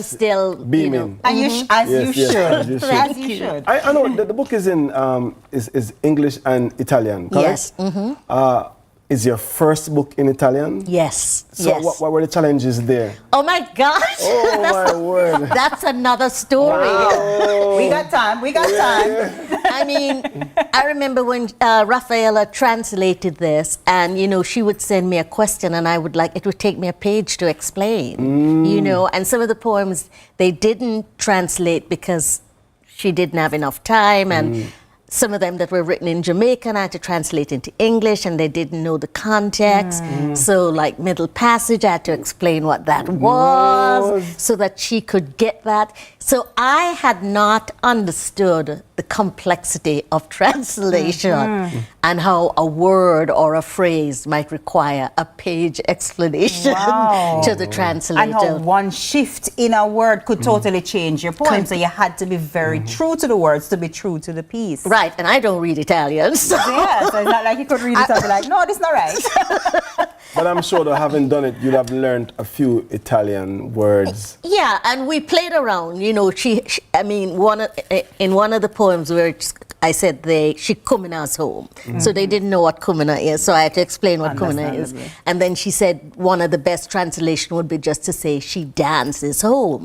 still beaming. And you should. As you should. I know that the book is in is English and Italian, correct? Yes. Is your first book in Italian? Yes. So what were the challenges there? Oh my gosh! Oh my word! That's another story. Wow. We got time. I mean, I remember when Rafaela translated this, and she would send me a question, and it would take me a page to explain. And some of the poems they didn't translate because she didn't have enough time, and some of them that were written in Jamaican I had to translate into English, and they didn't know the context. So like Middle Passage, I had to explain what that was so that she could get that. So I had not understood the complexity of translation and how a word or a phrase might require a page explanation to the translator. And how one shift in a word could totally change your poem. So you had to be very true to the words to be true to the piece. Right, and I don't read Italian. So. Yeah, so it's not like you could read it and be like, no, this is not right. But I'm sure that having done it, you'd have learned a few Italian words. Yeah, and we played around. You know, I mean, in one of the poems where I said she cummina's home. So they didn't know what cummina is, so I had to explain what cummina is. And then she said one of the best translation would be just to say she dances home,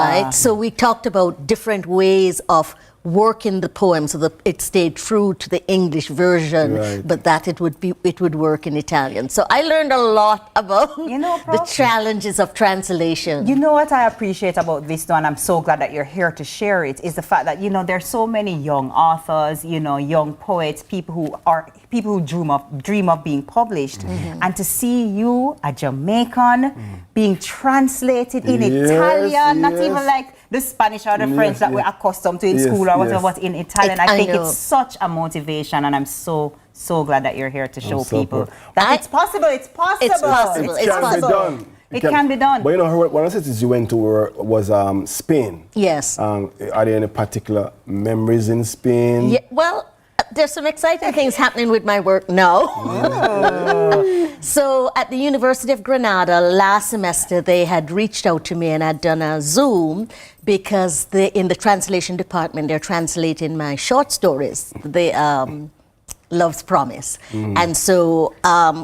right? So we talked about different ways of working the poem so that it stayed true to the English version, but that it would work in Italian. So I learned a lot about the challenges of translation. You know what I appreciate about this, though, and I'm so glad that you're here to share it, is the fact that, there's so many young authors, young poets, people who dream of being published, and to see you, a Jamaican, being translated in Italian, not even like the Spanish or the French that we're accustomed to in school or whatever, but in Italian. I think it's such a motivation, and I'm so glad that you're here to show people that it's possible. It's possible. It's possible. It can be done. It can be done. But one of the cities you went to was Spain. Yes. Are there any particular memories in Spain? Yeah, well, there's some exciting things happening with my work now. So at the University of Granada last semester, they had reached out to me and had done a Zoom because in the translation department, they're translating my short stories. Love's Promise. And so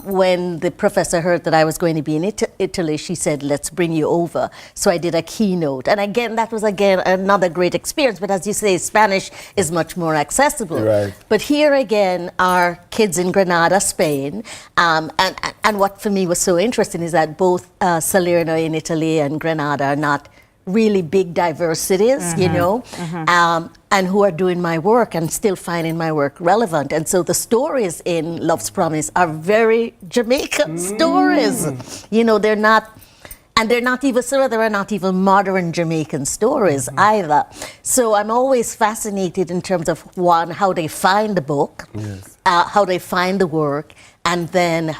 when the professor heard that I was going to be in Italy, she said, let's bring you over. So I did a keynote. And again, that was another great experience. But as you say, Spanish is much more accessible. Right. But here again are kids in Granada, Spain. And what for me was so interesting is that both Salerno in Italy and Granada are not really big diverse cities, and who are doing my work and still finding my work relevant. And so the stories in Love's Promise are very Jamaican stories. They're not even modern Jamaican stories either. So I'm always fascinated in terms of, one, how they find the book, how they find the work, and then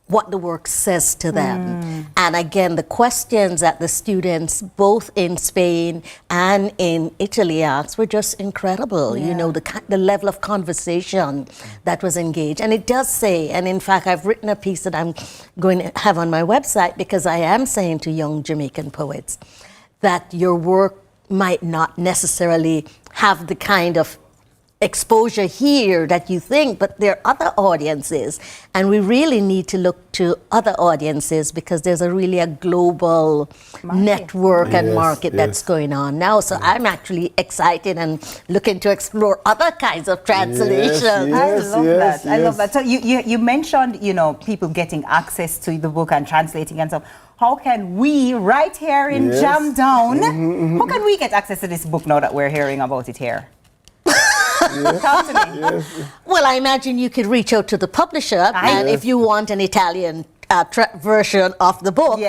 what the work says to them. And again, the questions that the students, both in Spain and in Italy, asked were just incredible. The level of conversation that was engaged. And it does say, and in fact, I've written a piece that I'm going to have on my website, because I am saying to young Jamaican poets that your work might not necessarily have the kind of exposure here that you think, but there are other audiences, and we really need to look to other audiences because there's a global network and market that's going on now. So I'm actually excited and looking to explore other kinds of translations. I love that. So you mentioned, people getting access to the book and translating and stuff. How can we, right here in Jam Down, how can we get access to this book now that we're hearing about it here? Talk to me. Well, I imagine you could reach out to the publisher, and if you want an Italian version of the book,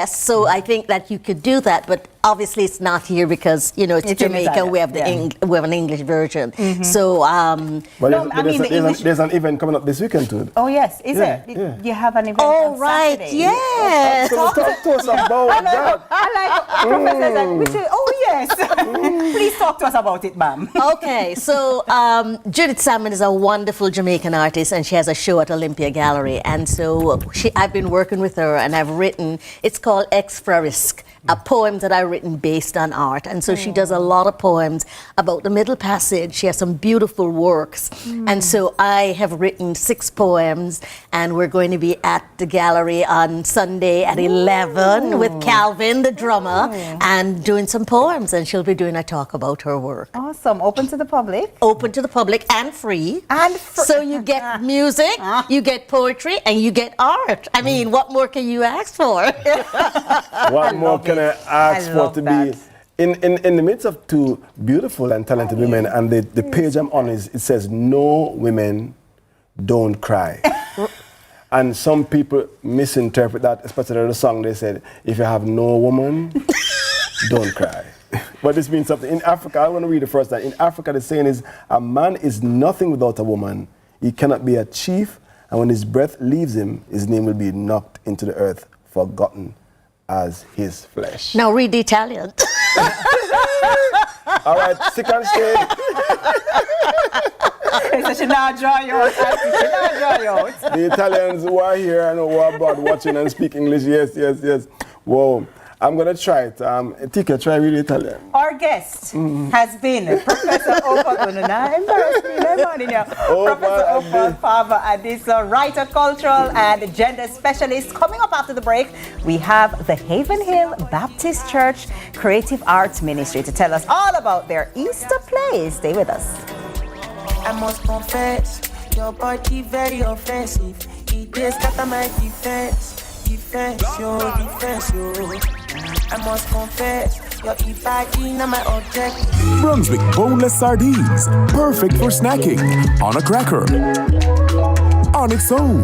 so I think that you could do that, but obviously it's not here because it's Jamaica. We have we have an English version. So there's an event coming up this weekend too. Oh yes, is it? You have an event on Saturday. Yes. Talk to us about that. I like Professor. Yes. Please talk to us about it, ma'am. Okay, so Judith Salmon is a wonderful Jamaican artist, and she has a show at Olympia Gallery, and so I've been working with her, and I've written. It's called Ex Frarisk, a poem that I've written based on art. And so she does a lot of poems about the Middle Passage. She has some beautiful works. And so I have written 6 poems, and we're going to be at the gallery on Sunday at 11 with Calvin, the drummer, and doing some poems. And she'll be doing a talk about her work. Awesome. Open to the public? Open to the public and free. So you get music, you get poetry, and you get art. I mean, what more can you ask for? What more can I ask for to be in the midst of 2 beautiful and talented women, and the page I'm on it says, "No women don't cry." And some people misinterpret that, especially the song. They said, if you have no woman, don't cry. But this means something. In Africa, I want to read the first line. In Africa, the saying is, a man is nothing without a woman. He cannot be a chief, and when his breath leaves him, his name will be knocked into the earth, forgotten as his flesh. Now read the Italian. All right, sick and stay. So she not draw you out. She not draw you out. The Italians who are here and who are about watching and speak English, yes. Whoa. I'm going to try it. Tika, try with Italian. Our guest has been Professor Opal. Embarrass me, Professor Opal Fava Adisa, writer, cultural and gender specialist. Coming up after the break, we have the Haven Hill Baptist Church Creative Arts Ministry to tell us all about their Easter play. Stay with us. I must confess, your body very offensive. It is scatter my defense, yo. I must confess, your body not my object. Brunswick boneless sardines, perfect for snacking on a cracker, on its own.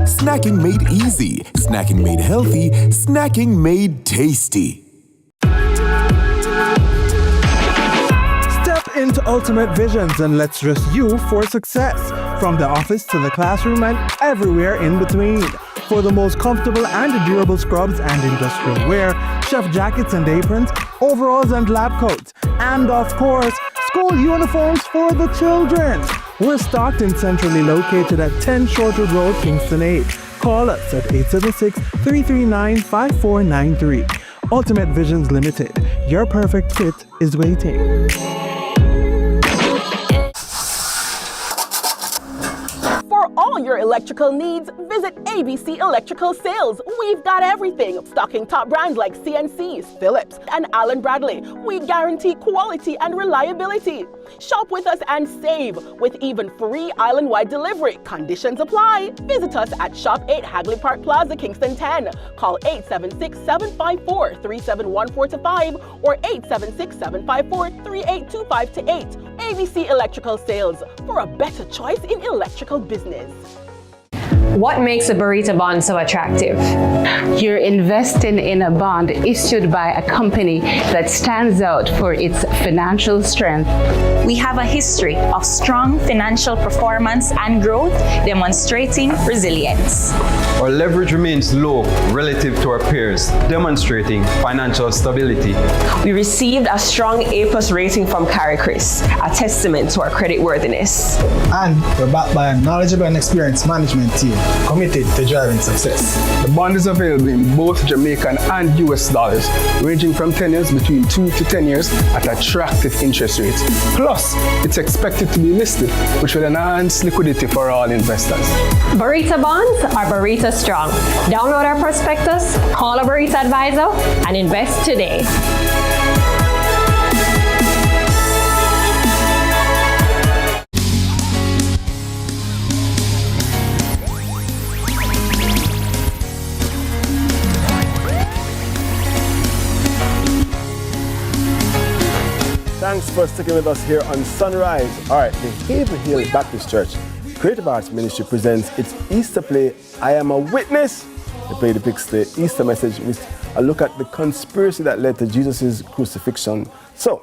Snacking made easy, snacking made healthy, snacking made tasty. Step into Ultimate Visions and let's dress you for success. From the office to the classroom and everywhere in between. For the most comfortable and durable scrubs and industrial wear, chef jackets and aprons, overalls and lab coats, and of course, school uniforms for the children. We're stocked and centrally located at 10 Shortwood Road, Kingston 8. Call us at 876-339-5493. Ultimate Visions Limited. Your perfect fit is waiting. For all your electrical needs, visit ABC Electrical Sales. We've got everything, stocking top brands like CNCs, Philips, and Allen Bradley. We guarantee quality and reliability. Shop with us and save with even free island-wide delivery. Conditions apply. Visit us at Shop 8 Hagley Park Plaza, Kingston 10. Call 876-754-3714-5 or 876-754-3825-8. ABC Electrical Sales, for a better choice in electrical business. What makes a burrito bond so attractive? You're investing in a bond issued by a company that stands out for its financial strength. We have a history of strong financial performance and growth, demonstrating resilience. Our leverage remains low relative to our peers, demonstrating financial stability. We received a strong A+ rating from CariCris, a testament to our creditworthiness. And we're backed by a knowledgeable and experienced management team committed to driving success. The bond is available in both Jamaican and US dollars, ranging from tenures between 2 to 10 years at attractive interest rates. Plus, it's expected to be listed, which will enhance liquidity for all investors. Burrito bonds are burrito strong. Download our prospectus, call a burrito advisor, and invest today. Thanks for sticking with us here on Sunrise. All right, the Haven Hill Baptist Church Creative Arts Ministry presents its Easter play, I Am a Witness. The play depicts the Easter message with a look at the conspiracy that led to Jesus' crucifixion. So,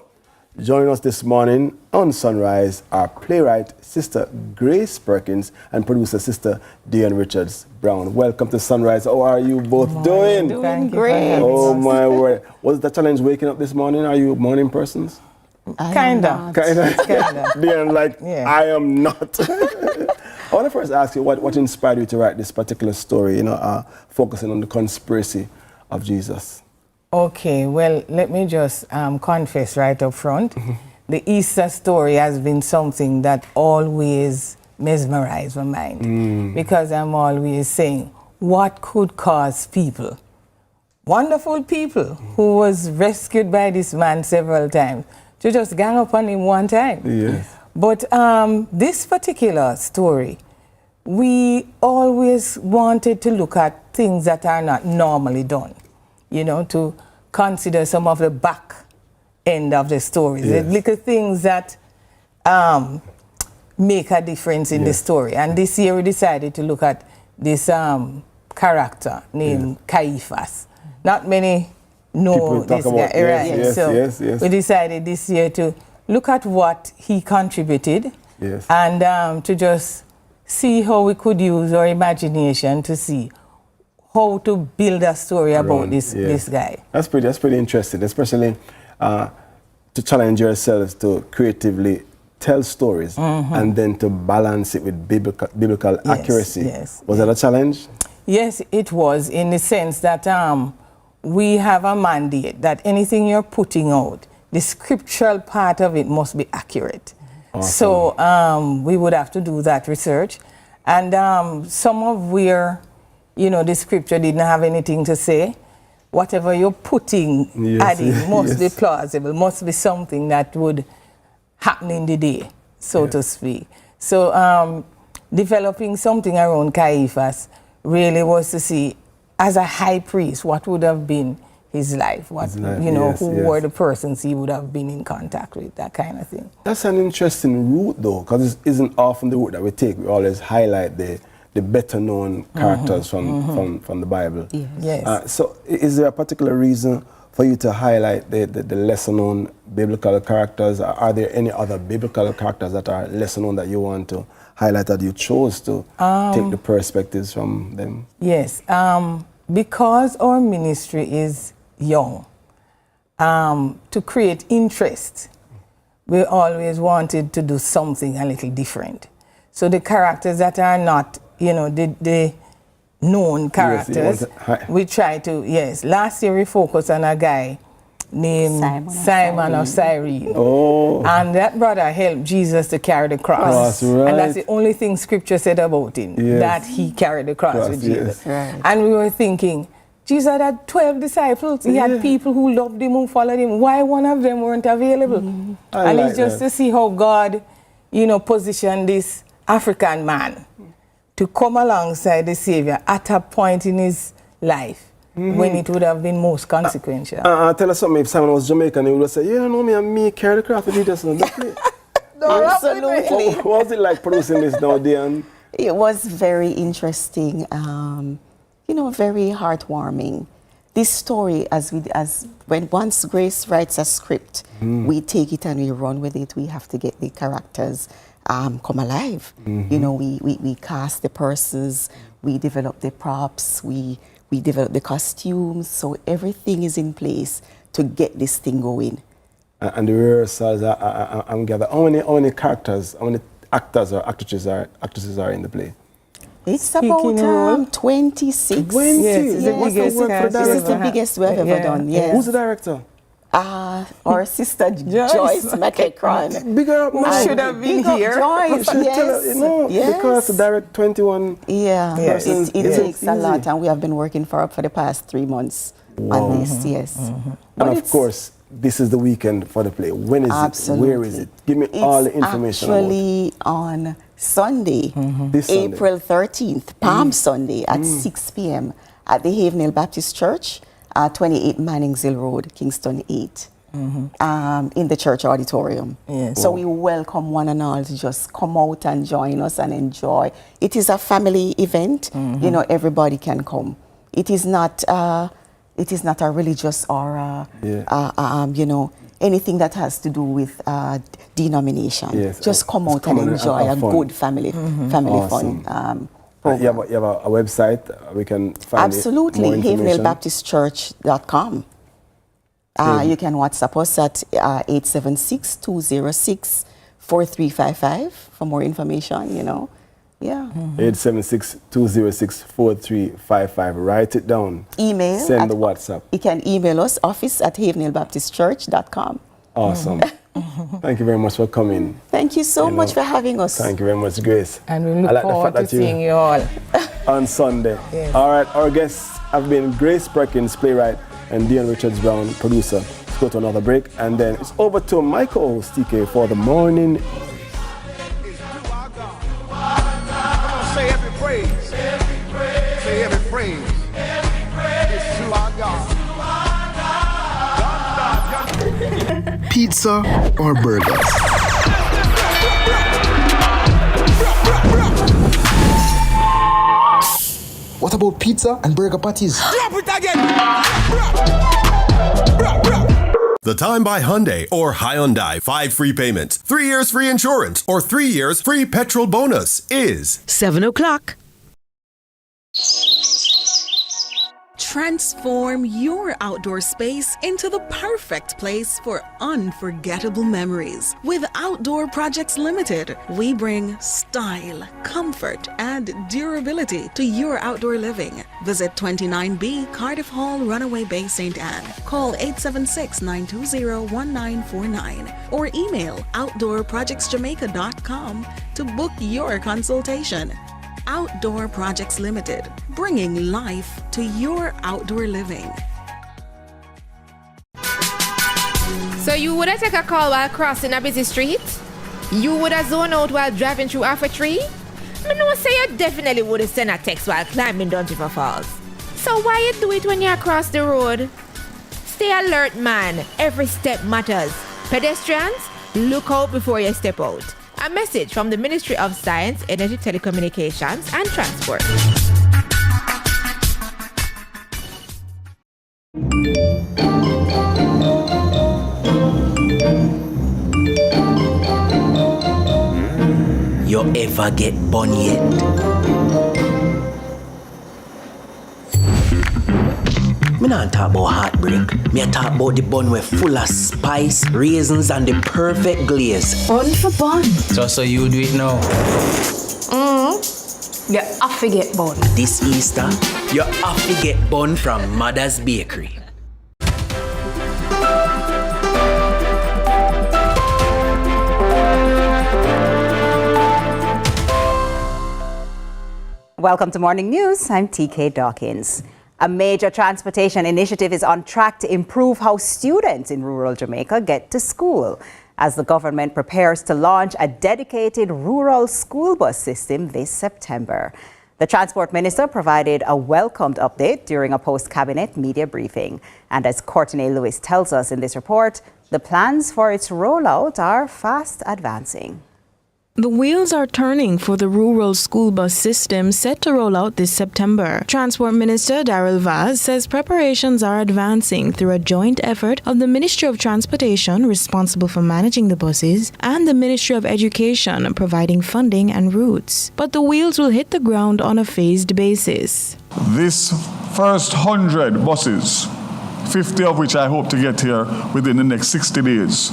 joining us this morning on Sunrise are playwright Sister Grace Perkins and producer Sister Diane Richards Brown. Welcome to Sunrise. How are you both doing? Doing great. Oh my word. Was the challenge waking up this morning? Are you morning persons? Kinda. Diane, I am not. I want to first ask you what inspired you to write this particular story, focusing on the conspiracy of Jesus. Okay, well, let me just confess right up front. The Easter story has been something that always mesmerized my mind because I'm always saying, what could cause people, wonderful people who was rescued by this man several times, to just gang up on him one time? Yes. But this particular story, we always wanted to look at things that are not normally done, to consider some of the back end of the story, the little things that make a difference in the story. And this year we decided to look at this character named Caiaphas. Not many know this guy, right? So we decided this year to look at what he contributed and to just see how we could use our imagination to see how to build a story about this guy. That's pretty interesting, especially to challenge yourselves to creatively tell stories and then to balance it with biblical accuracy. Yes. Was that a challenge? Yes, it was, in the sense that we have a mandate that anything you're putting out, the scriptural part of it must be accurate. Awesome. So we would have to do that research. And some of where, the scripture didn't have anything to say, whatever you're putting, adding, must be plausible, must be something that would happen in the day, so to speak. So developing something around Caiaphas really was to see, as a high priest, what would have been his life, who were the persons he would have been in contact with, that kind of thing. That's an interesting route, though, because it isn't often the route that we take. We always highlight the better known characters from the Bible. Yes. So is there a particular reason for you to highlight the lesser known biblical characters? Are there any other biblical characters that are lesser known that you want to highlight, that you chose to take the perspectives from them? Yes, because our ministry is young, to create interest, we always wanted to do something a little different. So the characters that are not, the known characters, we try to, last year we focused on a guy named Simon of Cyrene. Oh. And that brother helped Jesus to carry the cross. Right. And that's the only thing scripture said about him, that he carried the cross with Jesus. Right. And we were thinking, Jesus had 12 disciples. He had people who loved him, who followed him. Why one of them weren't available? And it's just to see how God, positioned this African man to come alongside the Savior at a point in his life when it would have been most consequential. Tell us something, if Simon was Jamaican, he would have said, me carry the craft with Jesus. Absolutely. What was it like producing this now, Diane? It was very interesting, very heartwarming. This story, once Grace writes a script, we take it and we run with it. We have to get the characters come alive. We cast the persons, we develop the props, we develop the costumes, so everything is in place to get this thing going. And the rehearsals, I'm gathered. How many characters, how many actors or actresses are in the play? It's about 26. 20? Yes, This is the biggest we've ever done. Yes. Who's the director? Our sister Joyce McEachron. Big up, man. Should have been here. Joyce, yes. Because to direct 21 persons. It takes a lot, and we have been working for the past 3 months on this, yes. And of course, this is the weekend for the play. When is it? Where is it? Give me all the information. Actually on Sunday, April 13th, Palm Sunday at 6 p.m. at the Havenhill Baptist Church, 28 Mannings Hill Road, Kingston 8, in the church auditorium. Yes. So we welcome one and all to just come out and join us and enjoy. It is a family event. Everybody can come. It is not a religious or anything that has to do with denomination. Yes. Just come out and enjoy a good family fun. You have a website we can find Absolutely, havenhillbaptistchurch.com. You can WhatsApp us at 876-206-4355 for more information, 876-206-4355. Write it down. Email. Send the WhatsApp. You can email us, office@havenhillbaptistchurch.com. Awesome. Thank you very much for coming. Thank you so much for having us. Thank you very much, Grace. And we look forward to seeing you all on Sunday. Yes. All right, our guests have been Grace Perkins, playwright, and Dion Richards Brown, producer. Let's go to another break, and then it's over to my co-host TK for the morning. Say every praise. Say every praise. It's to our God. Pizza or burgers? What about pizza and burger patties? Drop it again! The Time by Hyundai or Hyundai 5 free payments, 3 years free insurance, or 3 years free petrol bonus is 7 o'clock. Transform your outdoor space into the perfect place for unforgettable memories. With Outdoor Projects Limited, we bring style, comfort, and durability to your outdoor living. Visit 29B Cardiff Hall, Runaway Bay, St. Anne. Call 876-920-1949 or email outdoorprojectsjamaica.com to book your consultation. Outdoor Projects Limited, bringing life to your outdoor living. So you would have take a call while crossing a busy street? You would have zoned out while driving through half a tree? I know say you definitely would have sent a text while climbing down River Falls. So why you do it when you cross the road? Stay alert, man. Every step matters. Pedestrians, look out before you step out. A message from the Ministry of Science, Energy, Telecommunications and Transport. You ever get bun yet? Me not talk about heartbreak. Me a talk about the bun with full of spice, raisins, and the perfect glaze. Bun for bun. So you do it now. You have to get bun. This Easter, you have to get bun from Mother's Bakery. Welcome to Morning News. I'm TK Dawkins. A major transportation initiative is on track to improve how students in rural Jamaica get to school, as the government prepares to launch a dedicated rural school bus system this September. The Transport Minister provided a welcomed update during a post-cabinet media briefing. And as Courtney Lewis tells us in this report, the plans for its rollout are fast advancing. The wheels are turning for the rural school bus system set to roll out this September. Transport Minister Daryl Vaz says preparations are advancing through a joint effort of the Ministry of Transportation, responsible for managing the buses, and the Ministry of Education, providing funding and routes. But the wheels will hit the ground on a phased basis. This first 100 buses, 50 of which I hope to get here within the next 60 days,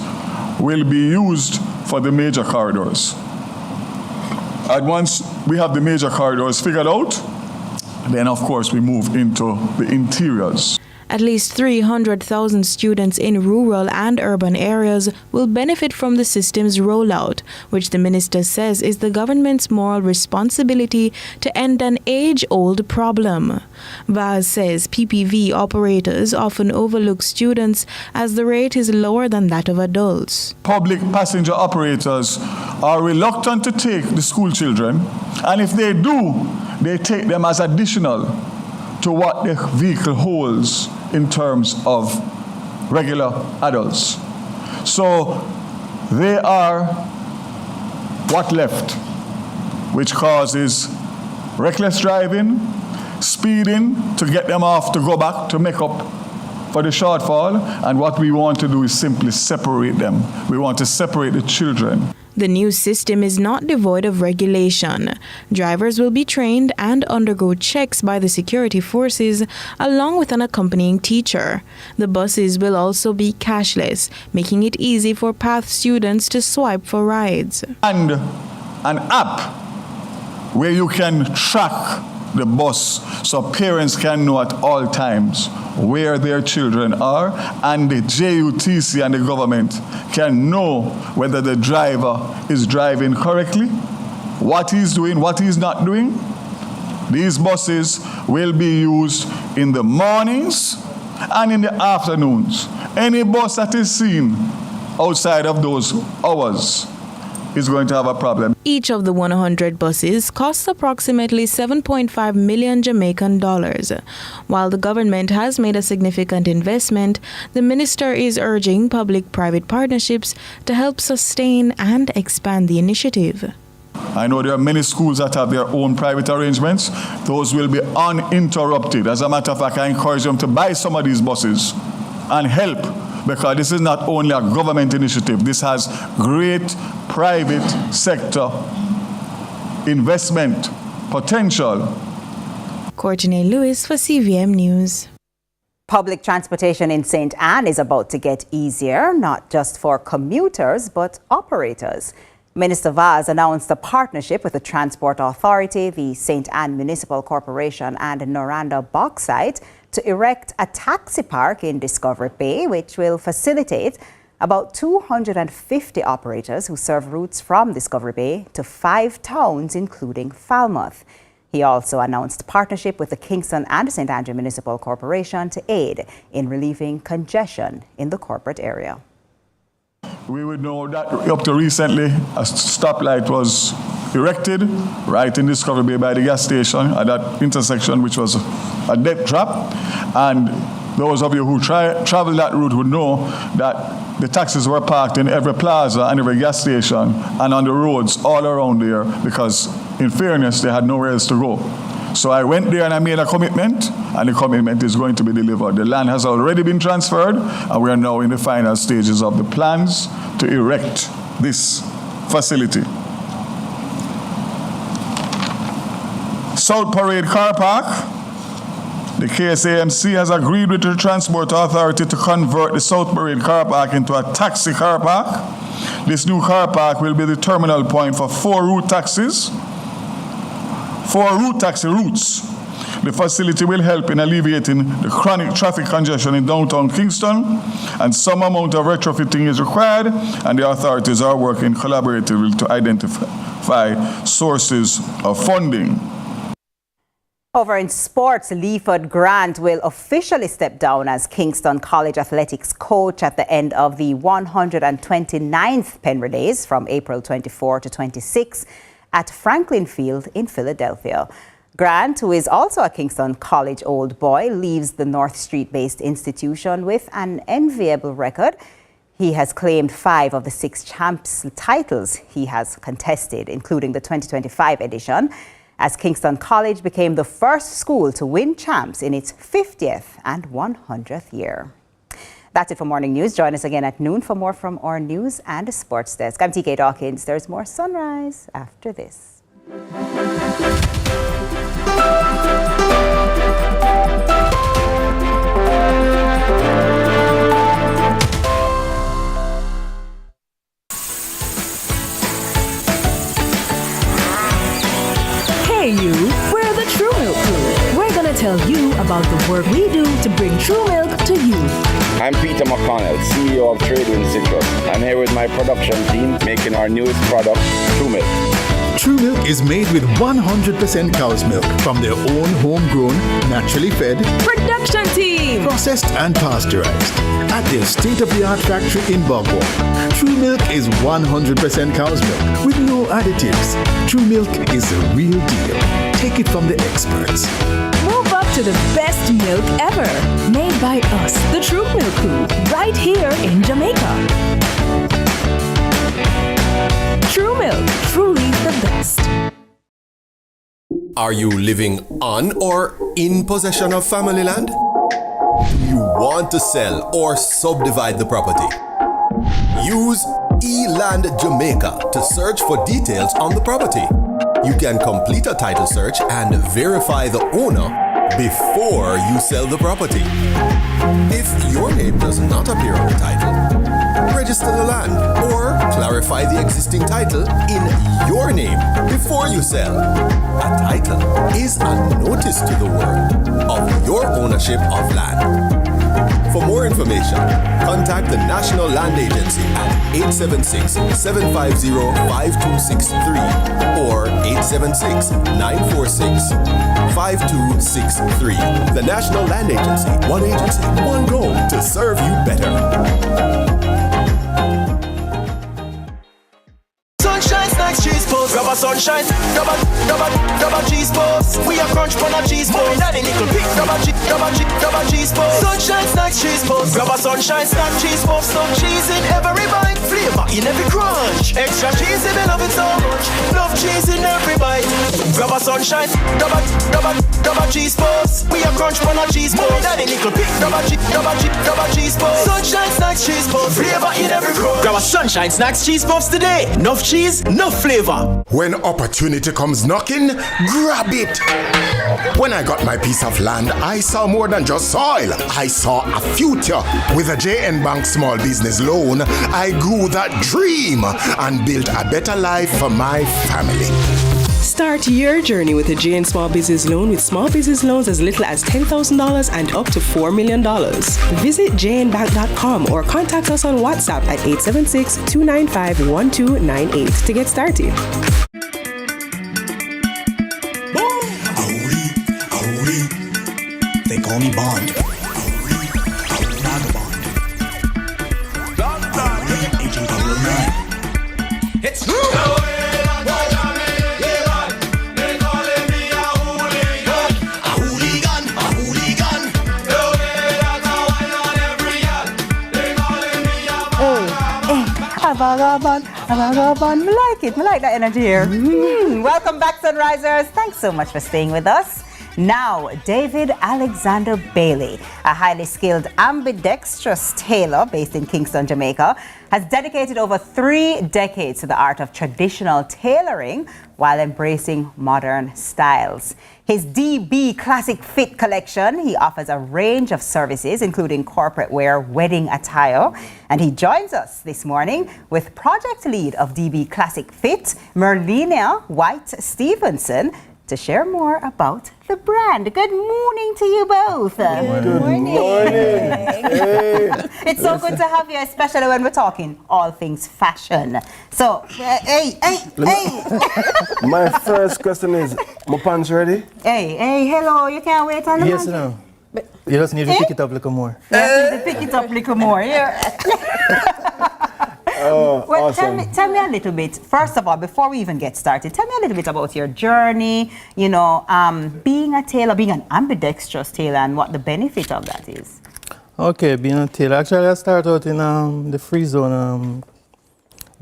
will be used for the major corridors. And once we have the major corridors figured out, then of course we move into the interiors. At least 300,000 students in rural and urban areas will benefit from the system's rollout, which the minister says is the government's moral responsibility to end an age-old problem. Vaz says PPV operators often overlook students as the rate is lower than that of adults. Public passenger operators are reluctant to take the school children, and if they do, they take them as additional to what the vehicle holds in terms of regular adults. So they are what left, which causes reckless driving, speeding to get them off to go back to make up for the shortfall. And what we want to do is simply separate them. We want to separate the children. The new system is not devoid of regulation. Drivers will be trained and undergo checks by the security forces along with an accompanying teacher. The buses will also be cashless, making it easy for PATH students to swipe for rides. And an app where you can track the bus so parents can know at all times where their children are, and the JUTC and the government can know whether the driver is driving correctly, what he's doing, what he's not doing. These buses will be used in the mornings and in the afternoons. Any bus that is seen outside of those hours is going to have a problem. Each of the 100 buses costs approximately 7.5 million Jamaican dollars. While the government has made a significant investment, the minister is urging public-private partnerships to help sustain and expand the initiative. I know there are many schools that have their own private arrangements. Those will be uninterrupted. As a matter of fact, I encourage them to buy some of these buses and help, because this is not only a government initiative. This has great private sector investment potential. Courtney Lewis for CVM News. Public transportation in St. Anne is about to get easier, not just for commuters, but operators. Minister Vaz announced a partnership with the Transport Authority, the St. Anne Municipal Corporation and Noranda Bauxite to erect a taxi park in Discovery Bay, which will facilitate about 250 operators who serve routes from Discovery Bay to 5 towns, including Falmouth. He also announced partnership with the Kingston and St. Andrew Municipal Corporation to aid in relieving congestion in the corporate area. We would know that up to recently, a stoplight was erected right in Discovery Bay by the gas station at that intersection, which was a death trap. And those of you who travel that route would know that the taxis were parked in every plaza and every gas station and on the roads all around there because, in fairness, they had nowhere else to go. So I went there and I made a commitment, and the commitment is going to be delivered. The land has already been transferred, and we are now in the final stages of the plans to erect this facility. South Parade Car Park. The KSAMC has agreed with the Transport Authority to convert the South Parade Car Park into a taxi car park. This new car park will be the terminal point for 4 route taxi routes. The facility will help in alleviating the chronic traffic congestion in downtown Kingston, and some amount of retrofitting is required, and the authorities are working collaboratively to identify sources of funding. Over in sports, Leaford Grant will officially step down as Kingston College athletics coach at the end of the 129th Penn Relays from April 24 to 26 at Franklin Field in Philadelphia. Grant, who is also a Kingston College old boy, leaves the North Street-based institution with an enviable record. He has claimed 5 of the 6 champs titles he has contested, including the 2025 edition, as Kingston College became the first school to win champs in its 50th and 100th year. That's it for Morning News. Join us again at noon for more from our news and sports desk. I'm TK Dawkins. There's more Sunrise after this. Hey you, we're the True Milk Crew. We're gonna tell you about the work we do to bring true milk to you. I'm Peter McConnell, CEO of Trading Citrus. I'm here with my production team making our newest product, True Milk. True Milk is made with 100% cow's milk from their own homegrown, naturally fed Production team! Processed and pasteurized at their state-of-the-art factory in Bogwell. True Milk is 100% cow's milk with no additives. True Milk is the real deal. Take it from the experts. Move up to the best milk ever. Made by us, the True Milk Crew, right here in Jamaica. True Milk, truly the best. Are you living on or in possession of family land? Do you want to sell or subdivide the property? Use eLand Jamaica to search for details on the property. You can complete a title search and verify the owner before you sell the property. If your name does not appear on the title, register the land or clarify the existing title in your name before you sell. A title is a notice to the world of your ownership of land. For more information, contact the National Land Agency at 876-750-5263 or 876-946-5263. The National Land Agency, one goal to serve you better. Sunshine snacks, cheese balls. Grab a sunshine, grab a cheese balls. We are crunch on a cheese ball. Daddy nickel pick, grab a cheese balls. Sunshine snacks, cheese balls. Grab a sunshine snack, cheese balls. Some cheese in every bite, flavor in every crunch. Extra cheese, they love it so much. Love cheese in every bite. Grab a sunshine, grab a cheese balls. We are crunch on a cheese ball. Daddy nickel pick, grab a cheese balls. Sunshine snacks, cheese balls. Flavor in every crunch. Grab a sunshine. Sunshine Snacks cheese puffs today. Enough cheese, enough flavor. When opportunity comes knocking, grab it. When I got my piece of land, I saw more than just soil. I saw a future. With a JN Bank small business loan, I grew that dream and built a better life for my family. Start your journey with a JN Small Business Loan with small business loans as little as $10,000 and up to $4 million. Visit jnbank.com or contact us on WhatsApp at 876-295-1298 to get started. They call me Bond. Agent 009. It's true. Vagabond. I like it. I like that energy here. Welcome back, Sunrisers. Thanks so much for staying with us. Now, David Alexander Bailey, a highly skilled ambidextrous tailor based in Kingston, Jamaica, has dedicated over 3 decades to the art of traditional tailoring while embracing modern styles. His DB Classic Fit collection, he offers a range of services, including corporate wear, wedding attire. And he joins us this morning with project lead of DB Classic Fit, Merlina White Stevenson, to share more about the brand. Good morning to you both. Good morning. Hey. It's so good to have you, especially when we're talking all things fashion. So, hey. My first question is, my pants ready? Hey, hello, you can't wait on the Yes, no. You just need to pick it up a little more. You need to pick it up a little more, yeah. Well, awesome. Tell me a little bit, first of all, before we even get started, tell me a little bit about your journey, being a tailor, being an ambidextrous tailor, and what the benefit of that is. Okay, being a tailor. Actually, I started out in the free zone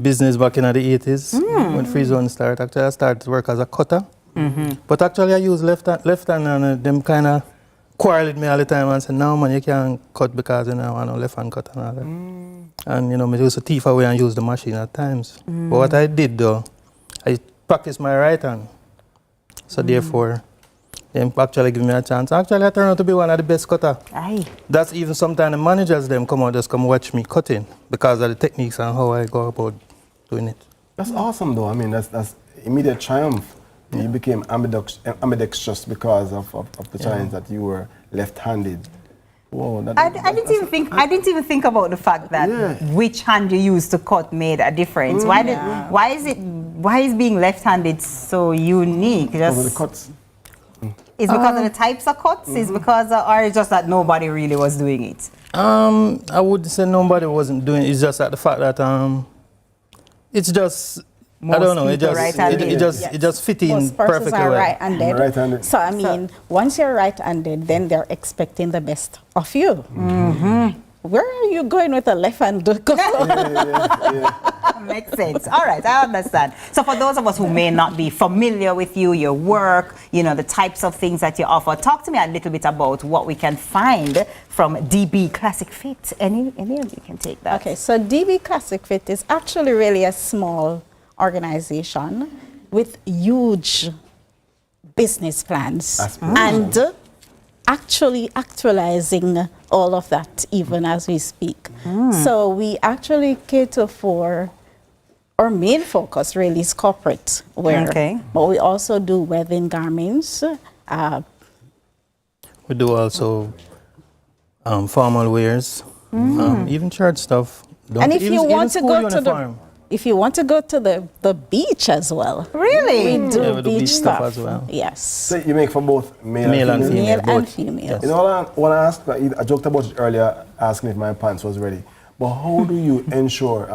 business back in the 80s. When free zone started. Actually, I started to work as a cutter. But actually, I use left hand and them kind of quarrel with me all the time and say, no, man, you can't cut because I want no left hand cut and all that. And, I used to thief away and use the machine at times. But what I did, though, I practiced my right hand. So therefore, they actually give me a chance. Actually, I turned out to be one of the best cutter. Aye. That's even sometimes the managers, them come watch me cutting because of the techniques and how I go about doing it. That's awesome, though. I mean, that's immediate triumph. Yeah. You became ambidextrous because of the challenge that you were left-handed. Whoa, I didn't even think about the fact that which hand you used to cut made a difference. Why is being left-handed so unique? Because of the cuts. Is because of the types of cuts? Is because or it's just that nobody really was doing it? I would say nobody wasn't doing it. It's just that the fact that it's just I don't know. It just fit in Most perfectly persons are well. right-handed. So I mean, once you're right-handed, then they're expecting the best of you. Where are you going with a left hand? Makes sense. All right, I understand. So for those of us who may not be familiar with you, your work, the types of things that you offer, talk to me a little bit about what we can find from DB Classic Fit. Any of you can take that. Okay, so DB Classic Fit is actually really a small organization with huge business plans and actually actualizing all of that even as we speak. So we actually cater for, our main focus really is corporate wear, but we also do wedding garments. We do also formal wears, even church stuff. And if you want to go to the beach as well. Really? We do beach stuff as well. Yes. So you make for both male and female? Male and female. You know what I want to ask? I joked about it earlier, asking if my pants was ready. But how do you ensure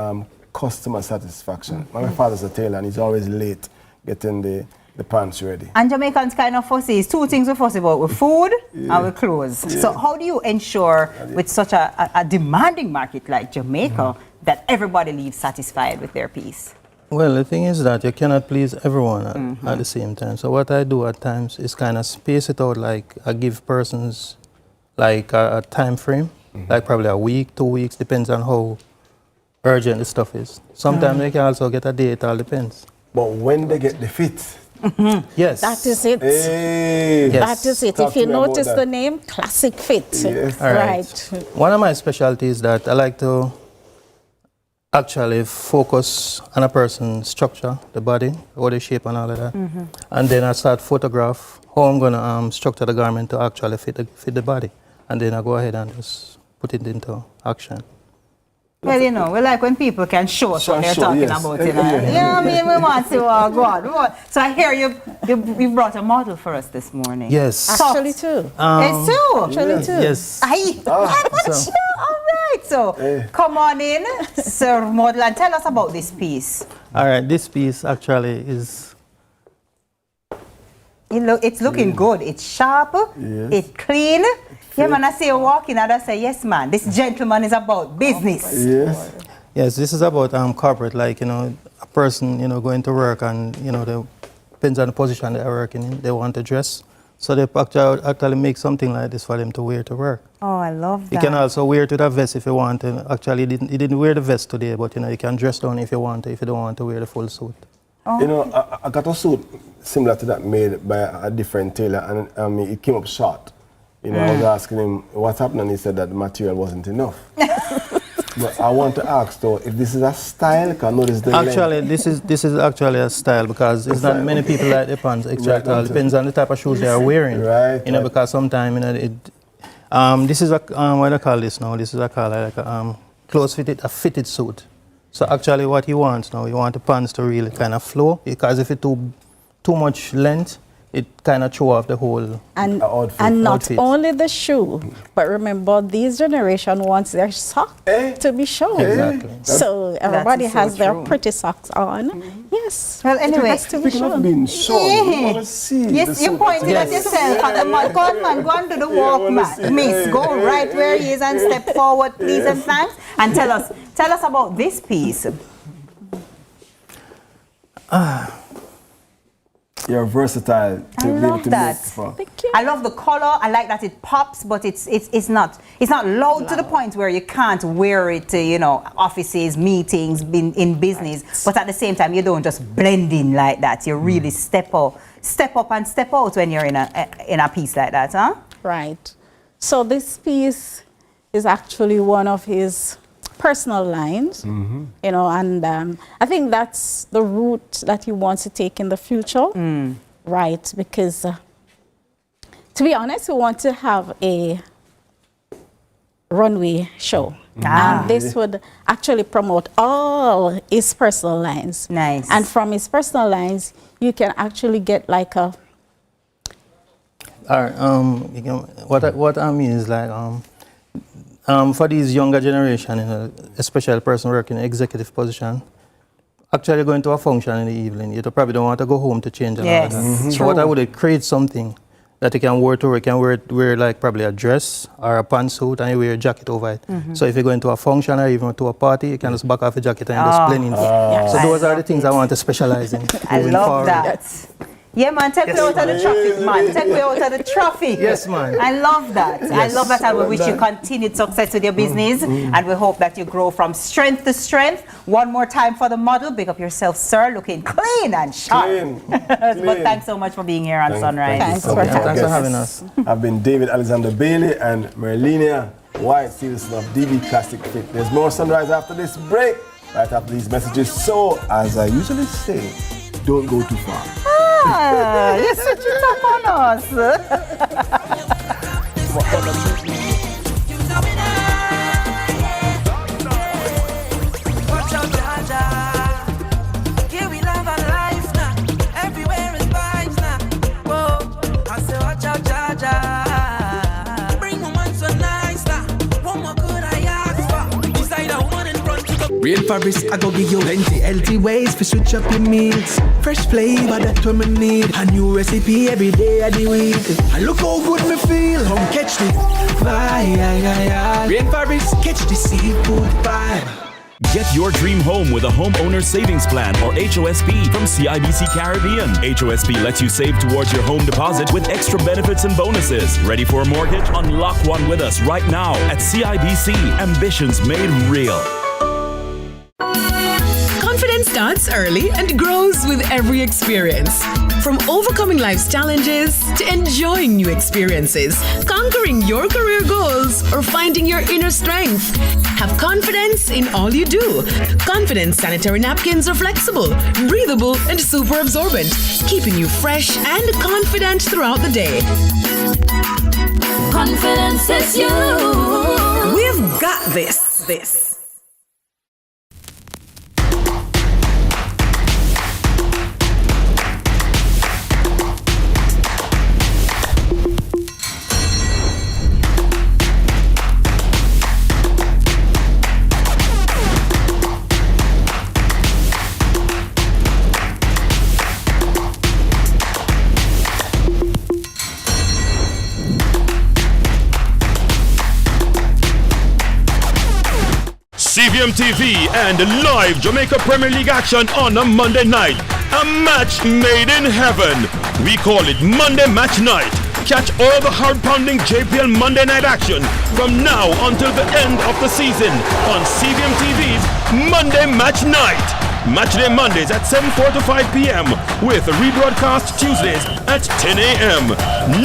customer satisfaction? My father's a tailor and he's always late getting the pants ready. And Jamaicans kind of fussy. It's two things we're fussy about, with food and with clothes. Yeah. So how do you ensure with such a demanding market like Jamaica that everybody leaves satisfied with their piece? Well, the thing is that you cannot please everyone at the same time. So what I do at times is kind of space it out, like I give persons like a time frame, like probably a week, 2 weeks, depends on how urgent the stuff is. Sometimes they can also get a day, it all depends. But when they get the fit, yes. That is it. Hey. Yes. That is it. Talk If you to me about notice that. the name, Classic Fit. Yes. All Right. One of my specialties that I like to actually focus on a person's structure, the body, body shape and all of that. And then I start photograph how I'm going to structure the garment to actually fit the body. And then I go ahead and just put it into action. Well, you know, we like when people can show us what they're Show, talking yes. about, you know. Yeah, I mean, we want to go on. So I hear you brought a model for us this morning. Yes. Actually, too. It's too. Actually, too. Yes. Aye. All right. So come on in, sir model, and tell us about this piece. All right. This piece actually is... It's looking good. It's sharp. Yes. It's clean. Yeah, man, I see you walking and I say, yes, man, this gentleman is about business. Yes. Yes, this is about corporate, like, you know, a person, you know, going to work and, you know, depends on the position they're working in, they want to dress. So they actually make something like this for them to wear to work. Oh, I love that. You can also wear it with a vest if you want to. Actually, you didn't wear the vest today, but, you know, you can dress down if you want to, if you don't want to wear the full suit. You know, I got a suit similar to that made by a different tailor, and it came up short. You know, I was asking him what's happening, and he said that the material wasn't enough. But I want to ask though, if this is a style, because I know this is the Actually, this is actually a style because it's not many people like the pants. Exactly, it depends on the type of shoes they are wearing. Right. You know, because sometimes, you know, this is a what do I call this now? This is a a fitted suit. So actually, what he wants now, he wants the pants to really kind of flow, because if it's too much length, it kind of show off the whole outfit. And not only the shoe, but remember, these generation wants their sock to be shown. Exactly. So everybody so has their true. pretty socks on. Yes. Well, anyway, it has to be shown. Being shown. I want to see Yes, you pointed at yourself. And the man, go on, man, go and do the walk, man. Miss, go right where he is and step forward, please, and thanks. And tell us about this piece. You're versatile to I be able love to that. make I love the color. I like that it pops, but it's not loud to the point where you can't wear it to, you know, offices, meetings, in business. But at the same time, you don't just blend in like that. You really step up and step out when you're in a piece like that, huh? Right. So this piece is actually one of his personal lines, you know, and I think that's the route that he wants to take in the future, right? Because to be honest, we want to have a runway show. And this would actually promote all his personal lines. Nice. And from his personal lines, you can actually get like a... All right, you know, what I mean is like, for these younger generation, you know, especially a person working in executive position, actually going to a function in the evening, you probably don't want to go home to change and all of that. So what I would create something that you can wear to work. You can wear like probably a dress or a pantsuit and you wear a jacket over it. So if you go into a function or even to a party, you can just back off a jacket and just blend in. So those are the things I want to specialize in. I love that. Yeah, man, take me out of the traffic, man. Take me out of the traffic. Yes, man. I love that. Yes. I love that, and we wish you continued success with your business, and we hope that you grow from strength to strength. One more time for the model. Big up yourself, sir. Looking clean and sharp. But thanks so much for being here on Sunrise. Thanks for having us. I've been David Alexander Bailey and Merlinia White, citizen of DB Classic Fit. There's more Sunrise after this break, right after these messages. So, as I usually say, don't go too far. You're switching up on us. Real fabrics, I go give you plenty healthy ways to switch up your meals. Fresh flavor that we need. A new recipe every day of the week. And look how good me feel. Come catch the vibe. Real fabrics, catch the seafood vibe. Get your dream home with a homeowner savings plan or HOSP from CIBC Caribbean. HOSP lets you save towards your home deposit with extra benefits and bonuses. Ready for a mortgage? Unlock one with us right now at CIBC. Ambitions made real. starts early and grows with every experience. From overcoming life's challenges to enjoying new experiences, conquering your career goals, or finding your inner strength, have confidence in all you do. Confidence sanitary napkins are flexible, breathable, and super absorbent, keeping you fresh and confident throughout the day. Confidence is you. We've got this. CVM TV and live Jamaica Premier League action on a Monday night. A match made in heaven. We call it Monday Match Night. Catch all the hard-pounding JPL Monday night action from now until the end of the season on CVM TV's Monday Match Night. Matchday Mondays at 7:4 to 5 p.m. with a rebroadcast Tuesdays at 10 a.m.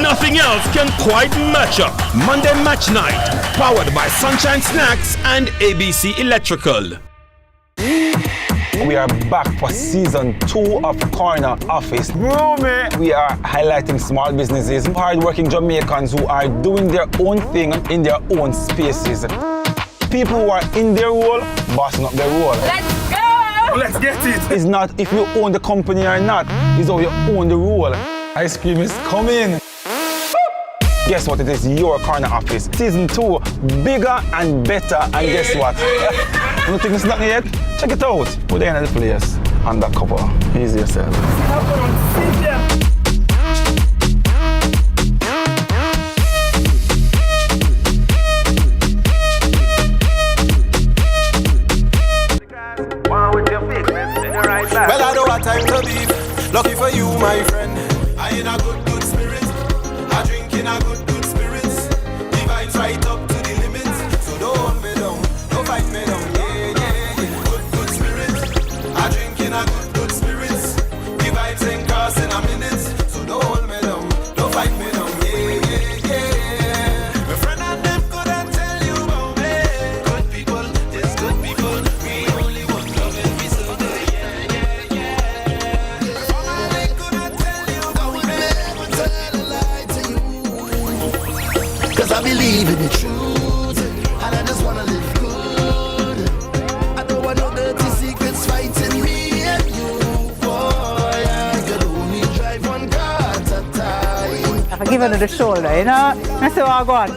Nothing else can quite match up. Monday Match Night, powered by Sunshine Snacks and ABC Electrical. We are back for season 2 of Corner Office. We are highlighting small businesses, hard-working Jamaicans who are doing their own thing in their own spaces. People who are in their role, bossing up their role. Let's go! Let's get it! It's not if you own the company or not, it's how you own the role. Ice cream is coming. Guess what? It is your Corner Office. Season 2, bigger and better. And guess what? You don't think it's not yet? Check it out. Put the end of the place. Undercover. Easy yourself. Well, I don't have time to beef. Lucky for you, my friend. I in a good spirit. I drink in a good spirits. The vibes right up to the limit. So don't hold me down, don't fight me down. Yeah. Good spirit. I drink in a good spirits. The vibes ain't crossing a minute. So don't hold me down, don't fight me down. Yeah. My friend and them couldn't tell you about me. Good people, it's good people. We only want love and we still do. Cause I believe in the truth, and I just wanna live good. I don't want no dirty secrets fighting me and you, boy. I could only drive one car at a time. I give her the shoulder, you know? I say, oh, go on.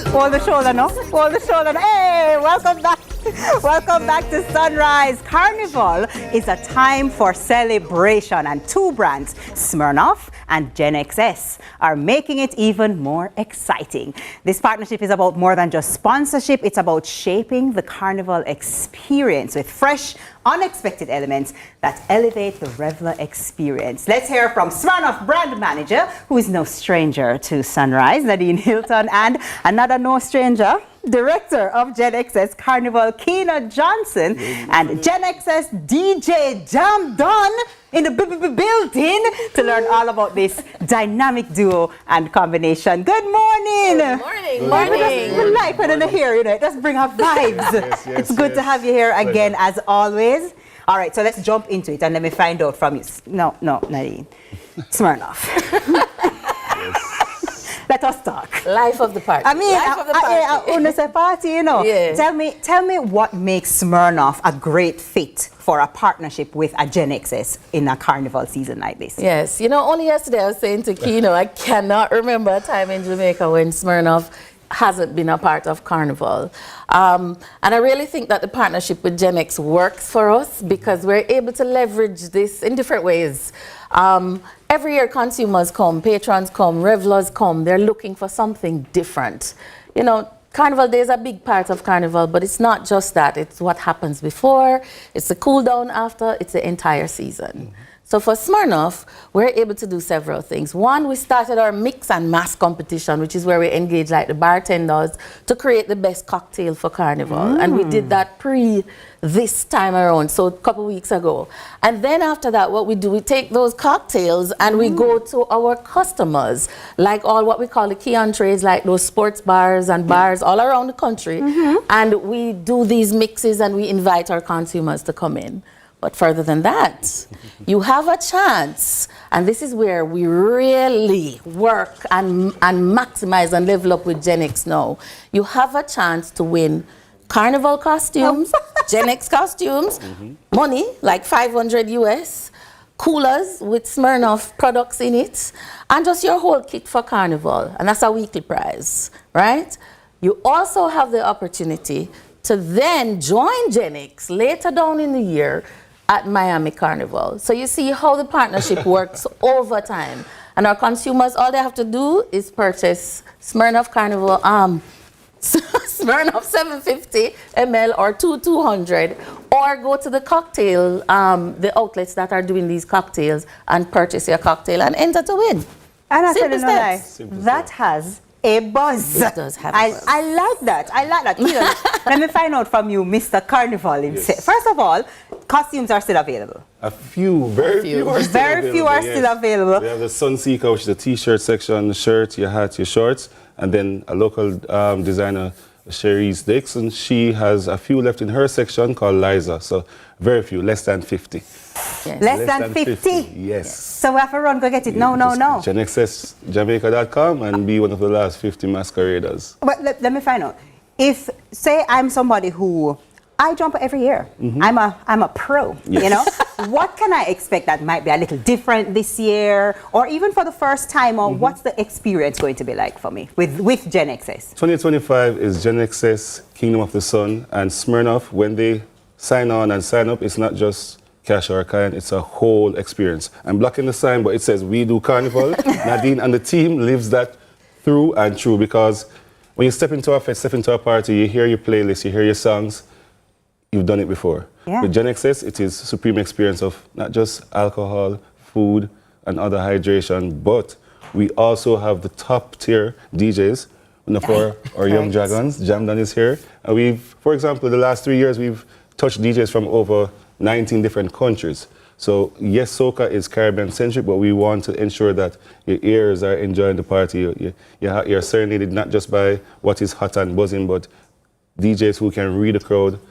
Hold the shoulder, no? Hold the shoulder. Hey, welcome back. Welcome back to Sunrise. Carnival is a time for celebration, and two brands, Smirnoff and Gen XS, are making it even more exciting. This partnership is about more than just sponsorship. It's about shaping the Carnival experience with fresh, unexpected elements that elevate the Reveler experience. Let's hear from Smirnoff brand manager, who is no stranger to Sunrise, Ladden Hylton, and another no stranger, Director of Gen XS Carnival, Keena Johnson, and Gen XS DJ Jam Don in the building to learn all about this dynamic duo and combination. Good morning. Good morning. Morning. We like when you're here, you know, it does bring up vibes. It's good to have you here again, as always. All right, so let's jump into it and let me find out from you. No, Nadine. Smirnoff. Let us talk. Life of the party. I mean, I party, you know. Yeah. Tell me what makes Smirnoff a great fit for a partnership with a Gen XS in a Carnival season like this. Yes, you know, only yesterday I was saying to Keno, I cannot remember a time in Jamaica when Smirnoff hasn't been a part of Carnival. And I really think that the partnership with Gen X works for us because we're able to leverage this in different ways. Every year consumers come, patrons come, revelers come, they're looking for something different. You know, Carnival Day is a big part of Carnival, but it's not just that. It's what happens before, it's the cool down after, it's the entire season. So for Smirnoff, we're able to do several things. One, we started our mix and mass competition, which is where we engage like the bartenders to create the best cocktail for Carnival. And we did that this time around, so a couple weeks ago. And then after that, what we do, we take those cocktails and we go to our customers, like all what we call the key entrees, like those sports bars and bars all around the country. And we do these mixes and we invite our consumers to come in. But further than that, you have a chance, and this is where we really work and maximize and level up with Gen X now. You have a chance to win Carnival costumes, Gen X costumes, money, like 500 US, coolers with Smirnoff products in it, and just your whole kit for Carnival, and that's a weekly prize, right? You also have the opportunity to then join Gen X later down in the year at Miami Carnival. So you see how the partnership works over time. And our consumers, all they have to do is purchase Smirnoff Carnival, Smirnoff 750 ml or 200, or go to the cocktail, the outlets that are doing these cocktails and purchase your cocktail and enter to win. And I Simple said, steps. that has a buzz. It does have a buzz. I like that. I like that. You know, let me find out from you, Mr. Carnival himself. First of all, costumes are still available. A few, very few are still Very available. few are still available. We have the Sunseeker, which is a t-shirt section, the shirt, your hat, your shorts, and then a local designer, Cherise Dixon. She has a few left in her section called Liza. So very few, less than 50. Yes. Less than 50? Yes. So we have to run, go get it. No. GenXSJamaica.com and be one of the last 50 masqueraders. But let me find out. If, say, I'm somebody who, I jump every year. I'm a pro, you know? What can I expect that might be a little different this year? Or even for the first time, or what's the experience going to be like for me with Gen XS? 2025 is Gen XS, Kingdom of the Sun, and Smirnoff. When they sign on and sign up, it's not just cash or kind, it's a whole experience. I'm blocking the sign, but it says we do Carnival. Nadine and the team lives that through and through, because when you step into a fest, step into a party, you hear your playlist, you hear your songs, you've done it before. Yeah. With Gen XS, it is supreme experience of not just alcohol, food, and other hydration, but we also have the top tier DJs. One of our young dragons, Jamdan is here. And we've, for example, the last 3 years, we've touched DJs from over 19 different countries. So yes, soca is Caribbean centric, but we want to ensure that your ears are enjoying the party. You're serenaded not just by what is hot and buzzing, but DJs who can read the crowd,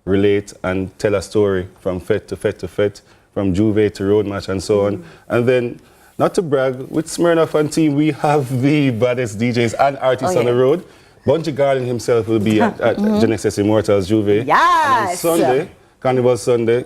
relate and tell a story from fete to fete to fete, from Juve to road match and so on. And then, not to brag, with Smirnoff and team, we have the baddest DJs and artists on the road. Bunchy Garland himself will be at Gen XS Immortals Juve. Yes! And on Sunday, Carnival Sunday,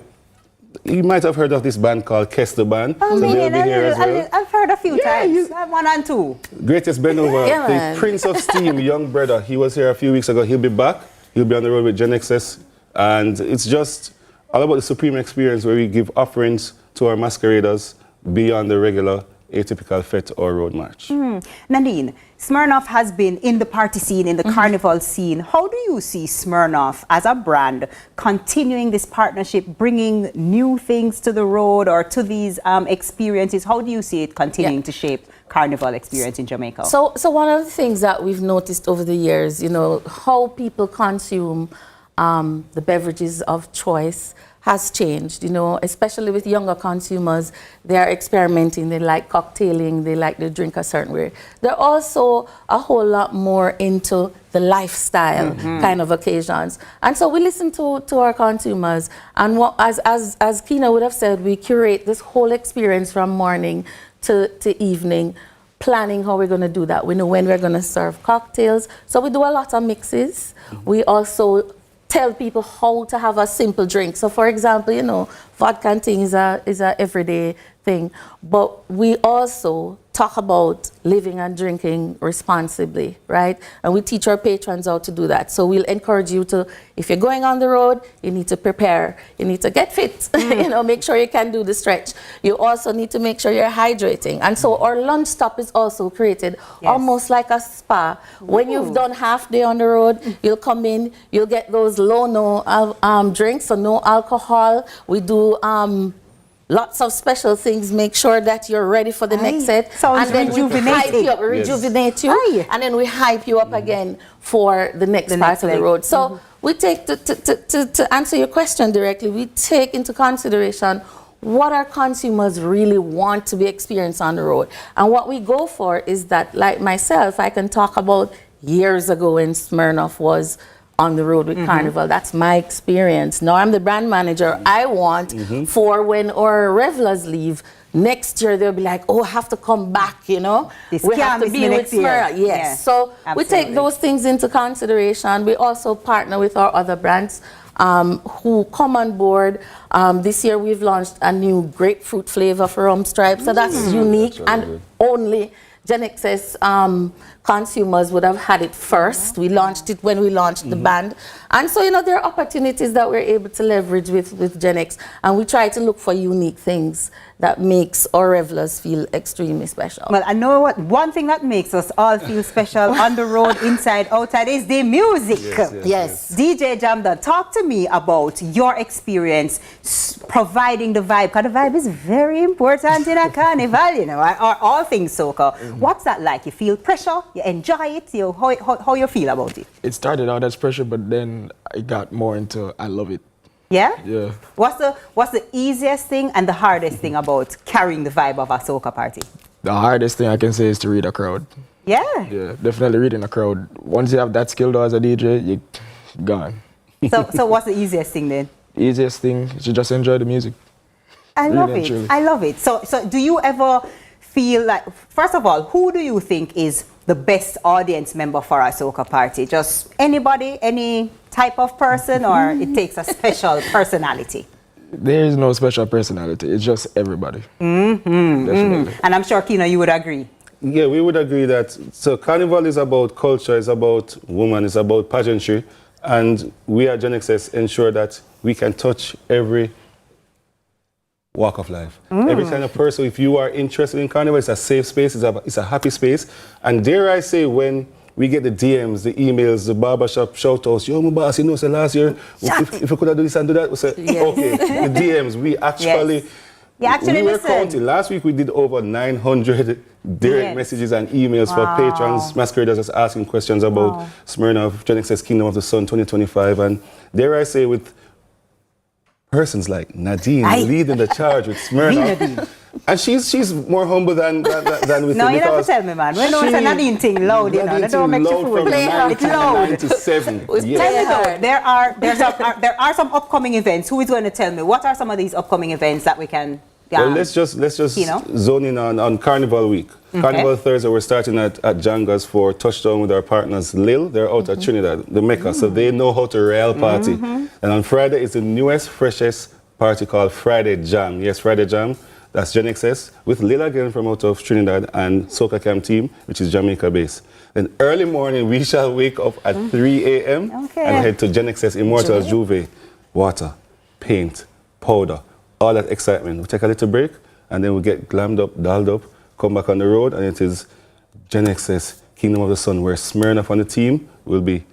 you might have heard of this band called Kester Band. Oh, so they'll be here as well. I've heard a few times. 1 and 2. Greatest Ben over, the Prince of Steam, young brother. He was here a few weeks ago. He'll be back. He'll be on the road with Gen XS. And it's just all about the supreme experience where we give offerings to our masqueraders beyond the regular atypical fete or road march. Nadine, Smirnoff has been in the party scene, in the carnival scene. How do you see Smirnoff as a brand continuing this partnership, bringing new things to the road or to these experiences? How do you see it continuing to shape carnival experience in Jamaica? So one of the things that we've noticed over the years, you know, how people consume the beverages of choice has changed, you know, especially with younger consumers. They are experimenting, they like cocktailing, they like to drink a certain way. They're also a whole lot more into the lifestyle kind of occasions. And so we listen to our consumers, and what, as Kina would have said, we curate this whole experience from morning to evening, planning how we're going to do that. We know when we're going to serve cocktails. So we do a lot of mixes. We also tell people how to have a simple drink. So for example, you know, vodka and thing is a everyday thing. But we also talk about living and drinking responsibly, right? And we teach our patrons how to do that. So we'll encourage you to, if you're going on the road, you need to prepare. You need to get fit, you know, make sure you can do the stretch. You also need to make sure you're hydrating. And so our lunch stop is also created almost like a spa. When you've done half day on the road, you'll come in, you'll get those low-no drinks, so no alcohol. We do lots of special things, make sure that you're ready for the next set. Sounds and then we hype you up, rejuvenating. rejuvenate you, and then we hype you up again for the next part of the road. So we take, to answer your question directly, we take into consideration what our consumers really want to be experienced on the road. And what we go for is that, like myself, I can talk about years ago when Smirnoff was on the road with Carnival. That's my experience. Now I'm the brand manager. I want for when our revelers leave, next year they'll be like, oh, I have to come back, you know. We have to be with Smirnoff. Yes. Yeah. So we take those things into consideration. We also partner with our other brands who come on board. This year we've launched a new grapefruit flavor for Rum Stripe. So that's unique and only Gen XS consumers would have had it first. We launched it when we launched the band. And so, you know, there are opportunities that we're able to leverage with Gen X. And we try to look for unique things that makes our revelers feel extremely special. Well, I know what one thing that makes us all feel special on the road, inside, outside, is the music. Yes. DJ Jamda, talk to me about your experience providing the vibe, because the vibe is very important in a carnival, you know, or all things soca. What's that like? You feel pressure? You enjoy it? How you feel about it? It started out as pressure, but then I got more into I love it. Yeah? Yeah. What's the easiest thing and the hardest thing about carrying the vibe of a soca party? The hardest thing I can say is to read a crowd. Yeah? Yeah, definitely reading a crowd. Once you have that skill though as a DJ, you're gone. So what's the easiest thing then? Easiest thing is to just enjoy the music. I love it. I love it. So do you ever feel like, first of all, who do you think is the best audience member for a soca party? Just anybody, any type of person, or it takes a special personality? There is no special personality. It's just everybody. Definitely. And I'm sure, Kino, you would agree. Yeah, we would agree that. So Carnival is about culture, it's about woman, it's about pageantry. And we at Gen XS ensure that we can touch every walk of life. Every kind of person. If you are interested in Carnival, it's a safe space, it's a happy space. And dare I say, when we get the DMs, the emails, the barbershop shout-outs, yo, my boss, you know, so last year, if we could have do this and do that, we say, okay, the DMs, we actually... we were counting. Last week we did over 900 direct messages and emails for patrons, masqueraders just asking questions about Smirnoff, Gen XS Kingdom of the Sun 2025. And dare I say, with persons like Nadine leading the charge with Smirnoff. And she's more humble than with No, him. you don't have to tell me, man. We know it's a Nadine thing loud, you know. They don't make you fool. It's loud. 97. Tell me though, there are some upcoming events. Who is going to tell me? What are some of these upcoming events that we can... Well, let's just zone in on Carnival week. Carnival Thursday, we're starting at Janga's for touchdown with our partners Lil. They're out at Trinidad, the Mecca, so they know how to rail party. And on Friday is the newest, freshest party called Friday Jam. Yes, Friday Jam. That's Gen XS with Lil again from out of Trinidad and Soca Camp team, which is Jamaica based. Then early morning, we shall wake up at 3 a.m. and head to Gen XS Immortals Juve. Water, paint, powder, all that excitement. We'll take a little break and then we'll get glammed up, dolled up, come back on the road, and it is Gen XS Kingdom of the Sun, where Smirnoff on the team will be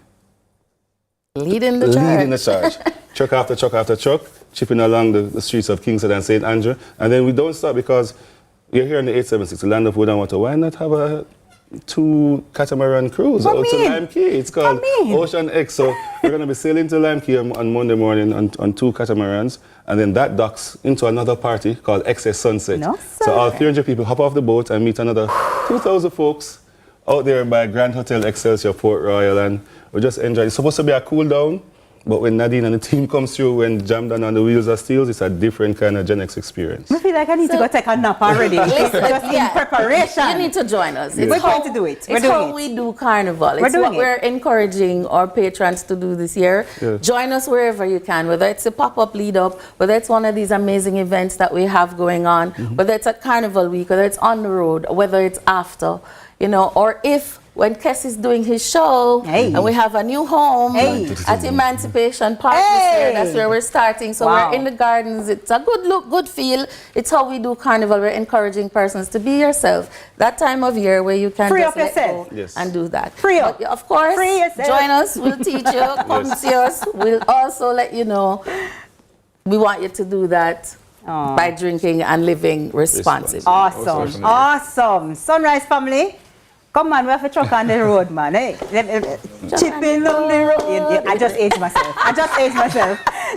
leading the charge. Truck after truck after truck, chipping along the streets of Kingston and St. Andrew. And then we don't stop because you're here in the 876, the land of wood and water. Why not have a 2 catamaran cruise out to Lime Cay? It's called Ocean X. So we're going to be sailing to Lime Cay on Monday morning on 2 catamarans. And then that docks into another party called XS Sunset. So all 300 people hop off the boat and meet another 2,000 folks out there by Grand Hotel Excelsior Port Royal. And we just enjoy it. It's supposed to be a cool down. But when Nadine and the team comes through, when jammed on the wheels of steel, it's a different kind of Gen X experience. I feel like I need to go take a nap already. Just in preparation. You need to join us. We're going to do it. It's how we do Carnival. It's what we're encouraging our patrons to do this year. Join us wherever you can, whether it's a pop-up lead-up, whether it's one of these amazing events that we have going on, whether it's a Carnival week, whether it's on the road, whether it's after, you know, or if when Kes is doing his show and we have a new home at Emancipation Park this year, that's where we're starting. So we're in the gardens. It's a good look, good feel. It's how we do Carnival. We're encouraging persons to be yourself. That time of year where you can free just up let yourself go and do that. Free up. But of course, free yourself. Join us. We'll teach you. Come see us. We'll also let you know we want you to do that by drinking and living responsibly. Awesome. Awesome. Sunrise family. Come on, we have to truck on the road, man. Hey, chipping on the road. I just aged myself.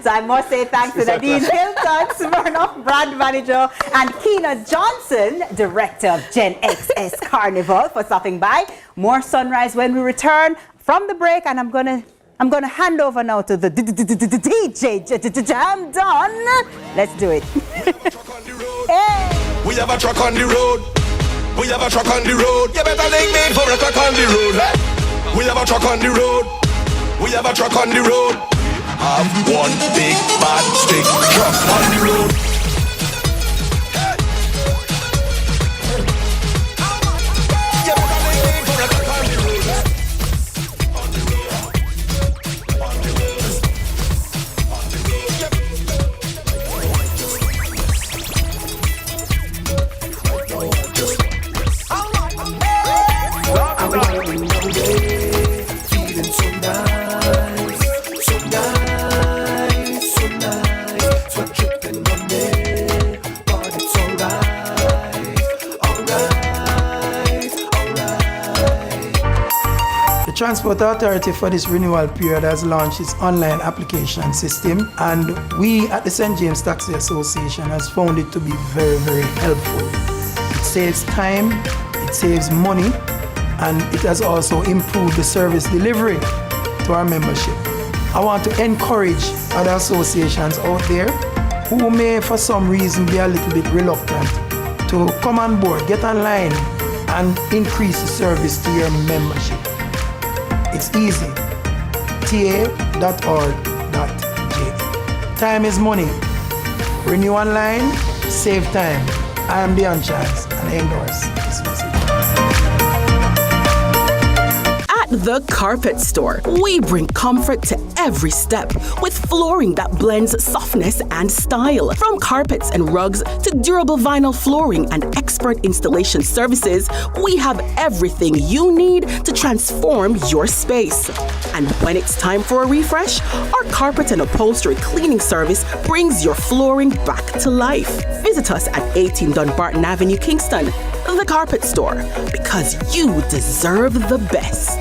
So I must say thanks to Khadine Hylton, Smirnoff brand manager, and Keena Johnson, director of Gen XS Carnival, for stopping by. More Sunrise when we return from the break, and I'm gonna hand over now to the DJ Jam Don. Let's do it. Hey. We have a truck on the road. We have a truck on the road. You better link me for a truck on the road. Hey. We have a truck on the road. We have a truck on the road. Have one big bad stick truck on the road. You better link me for a truck on the road. On the road. On the road. On the feeling so nice, so nice, so nice. So tripping Monday, but it's alright, alright, alright. The Transport Authority for this renewal period has launched its online application system, and we at the St. James Taxi Association has found it to be very, very helpful. It saves time, it saves money, and it has also improved the service delivery to our membership. I want to encourage other associations out there who may for some reason be a little bit reluctant to come on board, get online, and increase the service to your membership. It's easy. ta.org.ja. Time is money. Renew online, save time. I am Beyond Chance, and I endorse this message. At the Carpet Store, we bring comfort to every step with flooring that blends softness and style. From carpets and rugs to durable vinyl flooring and expert installation services, we have everything you need to transform your space. And when it's time for a refresh, our carpet and upholstery cleaning service brings your flooring back to life. Visit us at 18 Dunbarton Avenue, Kingston. The Carpet Store, because you deserve the best.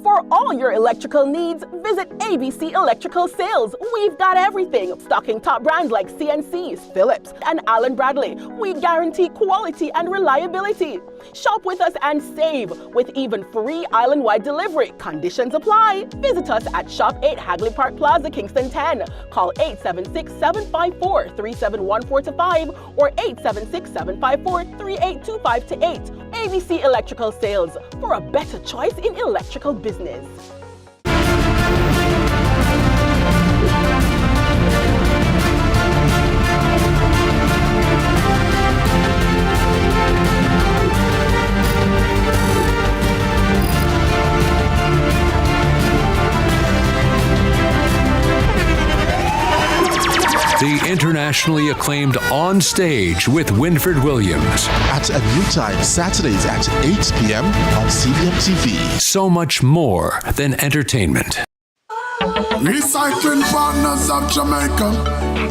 For all your electrical needs, visit ABC Electrical Sales. We've got everything, stocking top brands like CNCs, Philips, and Allen Bradley. We guarantee quality and reliability. Shop with us and save with even free island-wide delivery. Conditions apply. Visit us at Shop 8 Hagley Park Plaza, Kingston 10. Call 876-754-3714-5 or 876-754-3825-8. ABC Electrical Sales, for a better choice in electrical business. The internationally acclaimed On Stage with Winfred Williams. At a new time, Saturdays at 8 p.m. on CBM TV. So much more than entertainment. Recycling Partners of Jamaica.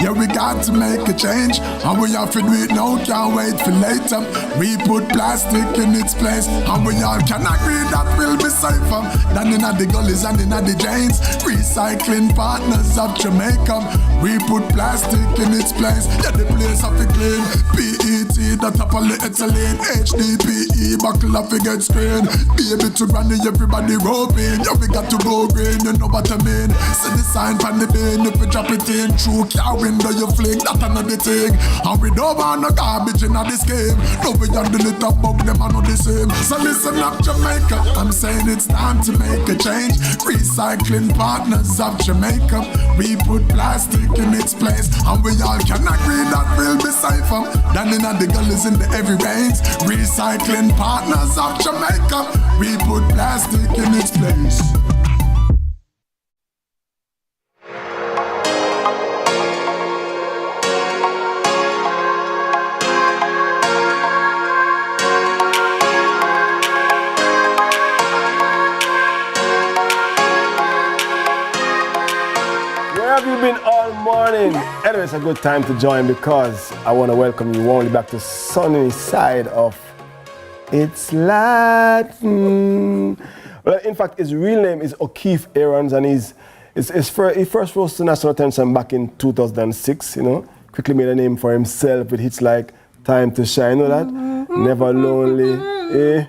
Yeah, we got to make a change, and we have to do it now, can't wait for later. We put plastic in its place, and we all can agree that will be safer than in the gullies and in the drains. Recycling Partners of Jamaica. We put plastic in its place, yeah, the place of it clean. PET, that a polyethylene, HDPE, buckle up against screen. Baby to granny, everybody roping. Yeah, we got to go green, you know what I mean. See the sign from the bin, if we drop it in through car window, you fling, that another thing. And we don't want no garbage in this game. No, we are the little bug, them are not the same. So listen up, Jamaica, I'm saying it's time to make a change. Recycling Partners of Jamaica. We put plastic in its place, and we all can agree that will be safer than in the gullies in the heavy rains. Recycling Partners of Jamaica. We put plastic in its place. Where have you been all morning? Anyway, it's a good time to join because I want to welcome you warmly back to sunny side of It's Ladden. Well, in fact, his real name is O'Keefe Aarons, and he first rose to national attention back in 2006, you know. Quickly made a name for himself with hits like Time to Shine, you know that? Never Lonely. Yeah.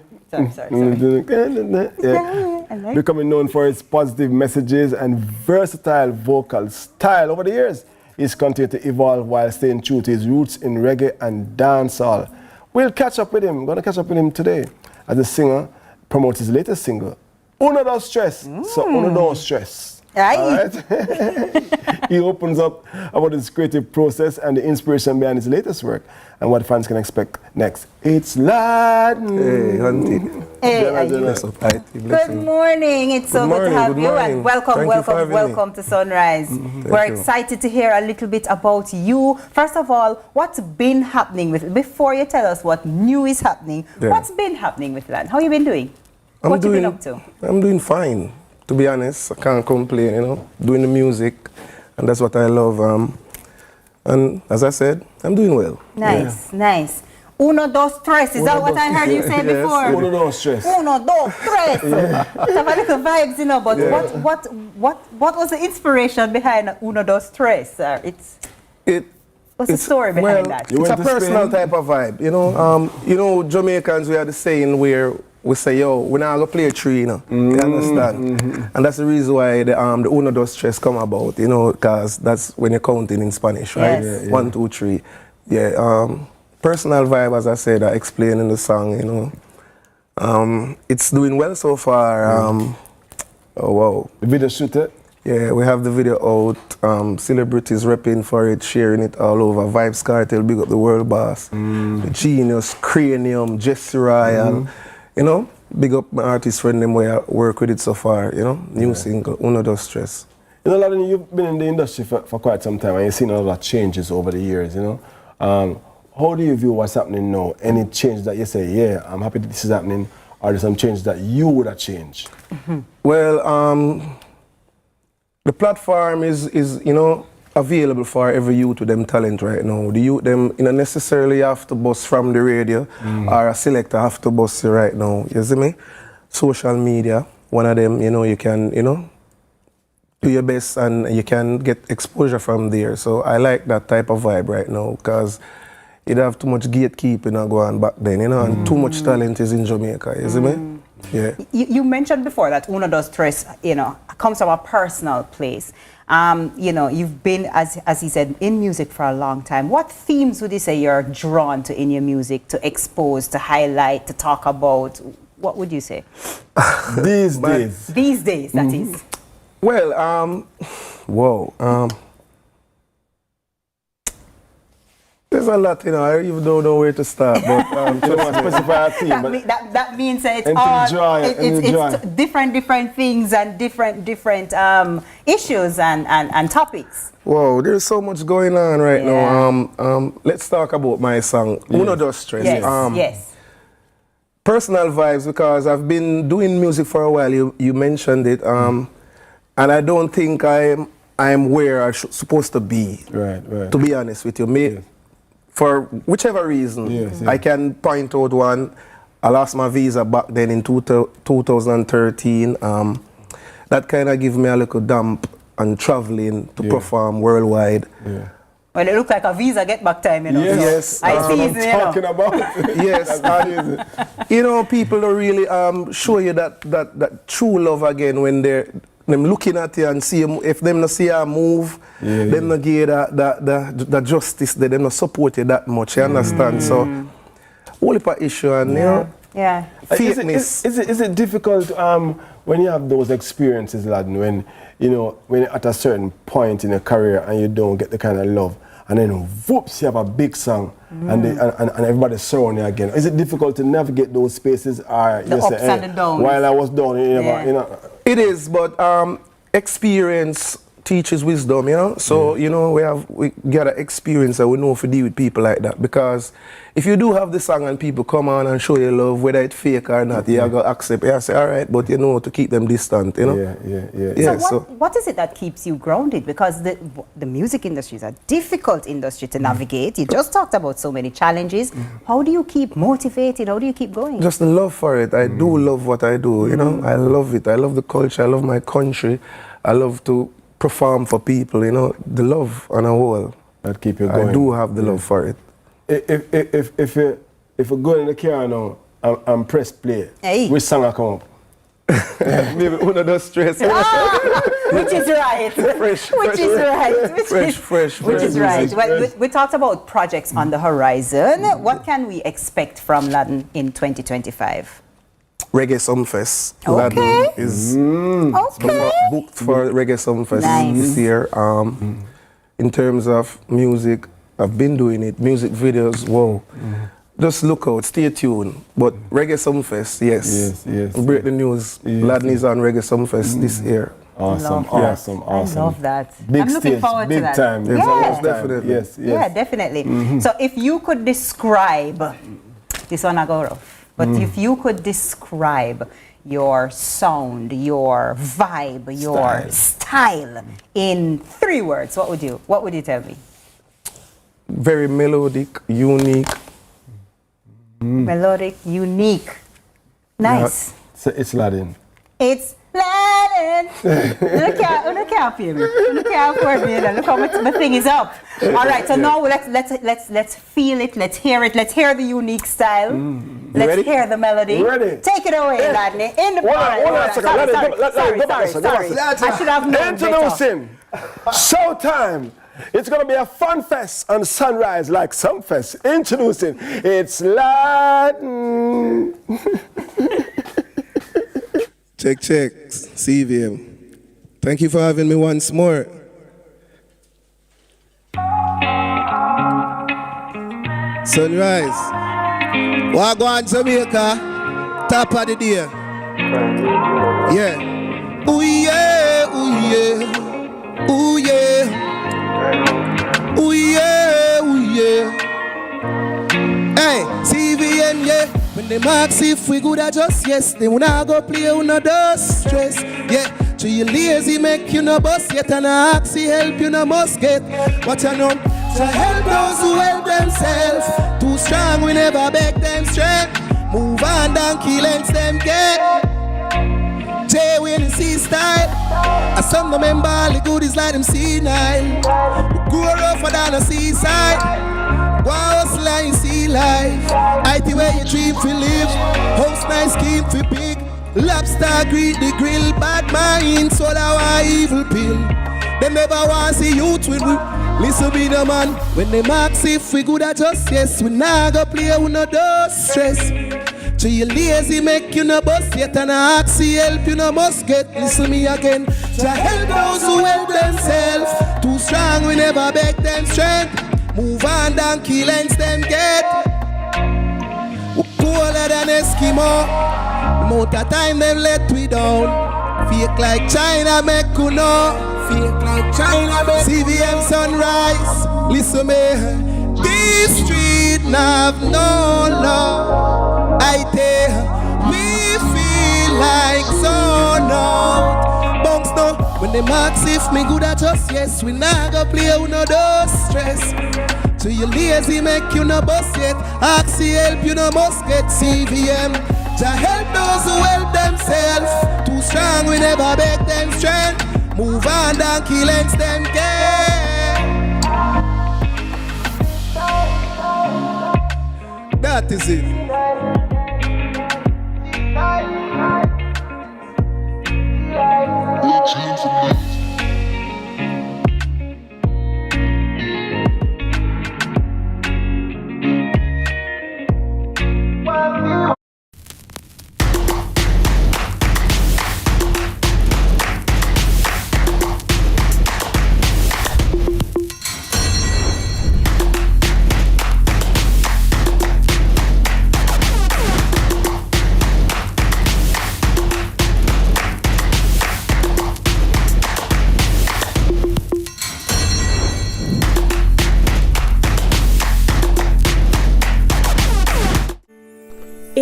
Becoming known for his positive messages and versatile vocal style. Over the years, he's continued to evolve while staying true to his roots in reggae and dancehall. We'll catch up with him. Going to catch up with him today as the singer promotes his latest single, Uno Dos Stress. So Uno Dos Stress. All right. He opens up about his creative process and the inspiration behind his latest work and what fans can expect next. It's Ladden. Hey, Auntie. Hey, good morning. It's so good to have you, and welcome to Sunrise. We're excited to hear a little bit about you. First of all, what's been happening with, before you tell us what new is happening, what's been happening with Ladden? How you been doing? What you been up to? I'm doing fine, to be honest. I can't complain, you know, doing the music, and that's what I love. And as I said, I'm doing well. Nice, nice. Uno, dos, tres. Is that what I heard you say before? Uno, dos, tres. Uno, dos, tres. Have a little vibes, you know, but what was the inspiration behind Uno, dos, tres? What's the story behind that? It's a personal type of vibe, you know. Jamaicans, we have the saying where we say, yo, we're not going to play a tree, you know. You understand? And that's the reason why the Uno Dos Tres come about, you know, because that's when you're counting in Spanish, right? Yes. Yeah. 1, 2, 3. Yeah. Personal vibe, as I said, I explained in the song, you know. It's doing well so far. Oh, wow. The video shoot it? Yeah, we have the video out. Celebrities repping for it, sharing it all over. Vibes Cartel, big up the world boss. The Genius, Cranium, Jesse Royal. You know, big up my artist friend them where I work with it so far, you know. New single, Uno Dos Stress. You know, Ladden, you've been in the industry for quite some time and you've seen a lot of changes over the years, you know. How do you view what's happening now? Any change that you say, yeah, I'm happy that this is happening, or there's some change that you would have changed? Well, the platform is, you know, available for every youth with them talent right now. The youth them, you know, necessarily have to bust from the radio or a selector have to bust you right now. You see me? Social media, one of them, you know, you can, you know, do your best and you can get exposure from there. So I like that type of vibe right now because you'd have too much gatekeeping going back then, you know, and too much talent is in Jamaica. You see me? Yeah. You mentioned before that Uno Dos Tres, you know, comes from a personal place. You know, you've been, as he said, in music for a long time. What themes would you say you're drawn to in your music, to expose, to highlight, to talk about? What would you say? These days. These days, that is. Well, there's a lot, you know, I even don't know where to start, but specify a theme. That means that it's all, it's different things and different issues and topics. Whoa, there's so much going on right now. Let's talk about my song, Uno Dos Stress. Yes. Personal vibes, because I've been doing music for a while, you mentioned it, and I don't think I'm where I'm supposed to be, to be honest with you. For whichever reason, I can point out one. I lost my visa back then in 2013. That kind of gave me a little damp on traveling to perform worldwide. Well, it looked like a visa get back time, you know. Yes, I see it, talking about. Yes, you know, people don't really show you that true love again when they're looking at you and see you, if them not see you move, them not give the justice, they not support you that much. You understand? So, whole heap of issue and you know, fakeness. Is it difficult when you have those experiences, Ladden, when you're at a certain point in your career and you don't get the kind of love, and then whoops, you have a big song and everybody's surrounding you again. Is it difficult to navigate those spaces? Or the ups and the downs. While I was down, you know. It is, but experience teaches wisdom, you know. So you know we get an experience and we know if to deal with people like that, because if you do have the song and people come on and show you love, whether it's fake or not, you gotta accept. You say all right, but you know to keep them distant, you know. Yeah. So what is it that keeps you grounded? Because the music industry is a difficult industry to navigate. You just talked about so many challenges. How do you keep motivated? How do you keep going? Just the love for it. I do love what I do, you know. I love it. I love the culture. I love my country. I love to perform for people, you know. The love on a whole. That keep you going. I do have the love for it. If you go in the car now and press play, which song I come up? Maybe one of those stress. Which is right. Which is right. Well, we talked about projects on the horizon. What can we expect from Ladden in 2025? Reggae Sumfest. Okay. Ladden is booked for Reggae Sumfest this year. In terms of music, I've been doing it. Music videos, whoa. Just look out, stay tuned. But Reggae Sumfest, yes. Break the news. Ladden is on Reggae Sumfest this year. Awesome. I love that. I'm looking forward to that. Big time. Yeah. Definitely. Yes. Yeah, definitely. So if you could describe, this one I go rough, but if you could describe your sound, your vibe, your style in 3 words, what would you tell me? Very melodic, unique. Melodic, unique. Nice. So it's Ladden. It's Ladden. Look out for me. Look out for me. Look how much my thing is up. All right. So now let's feel it. Let's hear it. Let's hear the unique style. Let's hear the melody. Ready? Take it away, Ladden. In the sorry. I should have known Introducing Showtime. It's going to be a fun fest on Sunrise like some fest. Introducing, it's Ladden. Check. CVM. Thank you for having me once more. Sunrise. Wagwan Jamaica. Top of the day. Yeah. Ooh yeah, ooh yeah. Ooh yeah. Ooh yeah, ooh yeah. Hey, CVM, yeah. When they ask if we good at just yes, they wanna go play on no dust stress. Yeah, so you lazy make you no boss yet, and I ask help you no must get. What you know? To help those who help themselves. Too strong, we never beg them strength. Move on, donkey lens them get. Jay when you see style. I some remember all the goodies like them C9. We grew rougher than a seaside. Go hustle and you see life. IT where you dream for live. House nice scheme for big. Lobster greet the grill. Bad mind so that evil pill. They never want to see youth with we. Listen be the man. When they ask if we good at just yes, we nah go play with no dust stress. So you lazy make you no boss yet, and I ask help you no must get. Listen me again. To help those who help themselves. Too strong we never beg them strength. Move on donkey lens them get. We cooler than Eskimo. The amount of time them let we down. Fake like China make you know. Fake like China make CVM Sunrise. Listen me. This street have no love. I tell we feel like zone out. Bunks no. When they ask if me good at just yes, we nah go play with no dust stress. So you lazy make you no boss yet. Ask help you no must get. CVM to help those who help themselves. Too strong we never beg them strength. Move on donkey lens them get. That is it.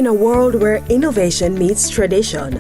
In a world where innovation meets tradition,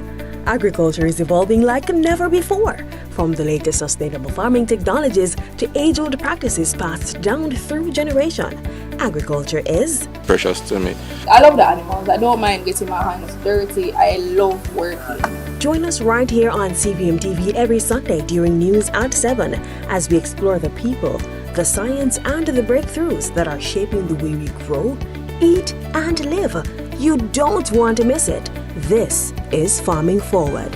agriculture is evolving like never before. From the latest sustainable farming technologies to age-old practices passed down through generation, agriculture is precious to me. I love the animals. I don't mind getting my hands dirty. I love working. Join us right here on CVM TV every Sunday during news at 7 as we explore the people, the science, and the breakthroughs that are shaping the way we grow, eat, and live. You don't want to miss it. This is Farming Forward.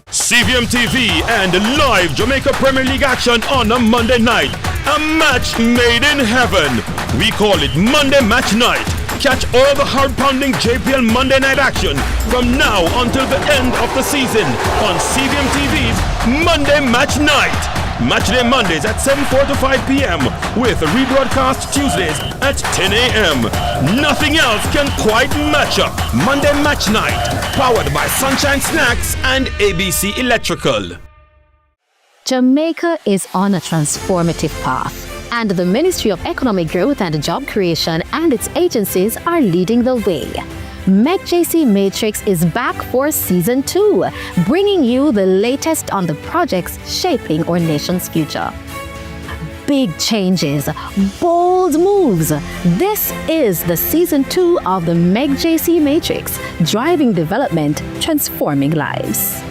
CVM TV and live Jamaica Premier League action on a Monday night. A match made in heaven. We call it Monday Match Night. Catch all the hard-pounding JPL Monday night action from now until the end of the season on CVM TV's Monday Match Night. Matchday Mondays at 7:45 to 5 p.m. with rebroadcast Tuesdays at 10 a.m. Nothing else can quite match up. Monday Match Night, powered by Sunshine Snacks and ABC Electrical. Jamaica is on a transformative path, and the Ministry of Economic Growth and Job Creation and its agencies are leading the way. MEGJC Matrix is back for Season 2, bringing you the latest on the projects shaping our nation's future. Big changes, bold moves. This is the Season 2 of the MEGJC Matrix, driving development, transforming lives.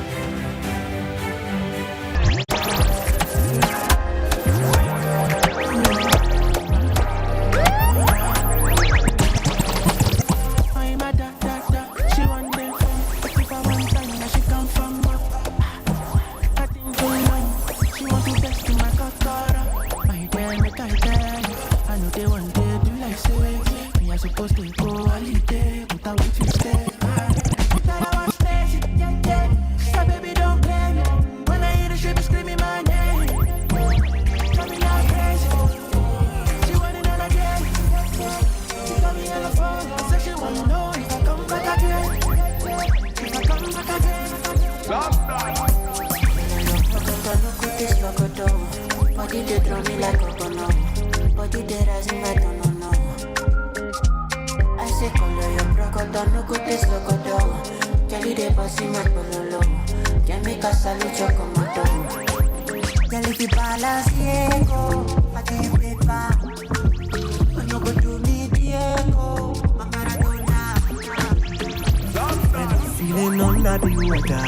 Feeling under the weather,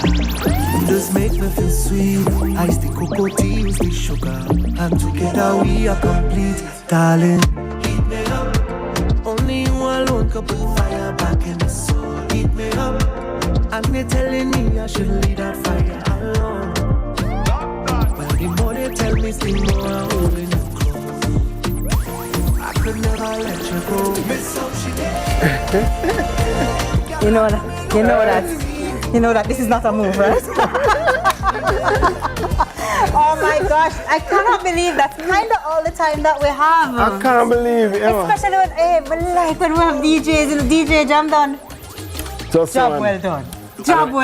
just make me feel sweet. Ice the cocoa tea with the sugar, and together we are complete, darling. Heat me up, only you alone can put fire back in the soul. Heat me up, and you're telling me I should leave that fire alone. But the more they tell me, the more I'm holding you close. I could never let you go. Miss how she did. You know that this is not a move, right? Oh my gosh, I cannot believe that's kind of all the time that we have. I can't believe it. Especially when we have DJs and the DJ jam done. Job well done. Job well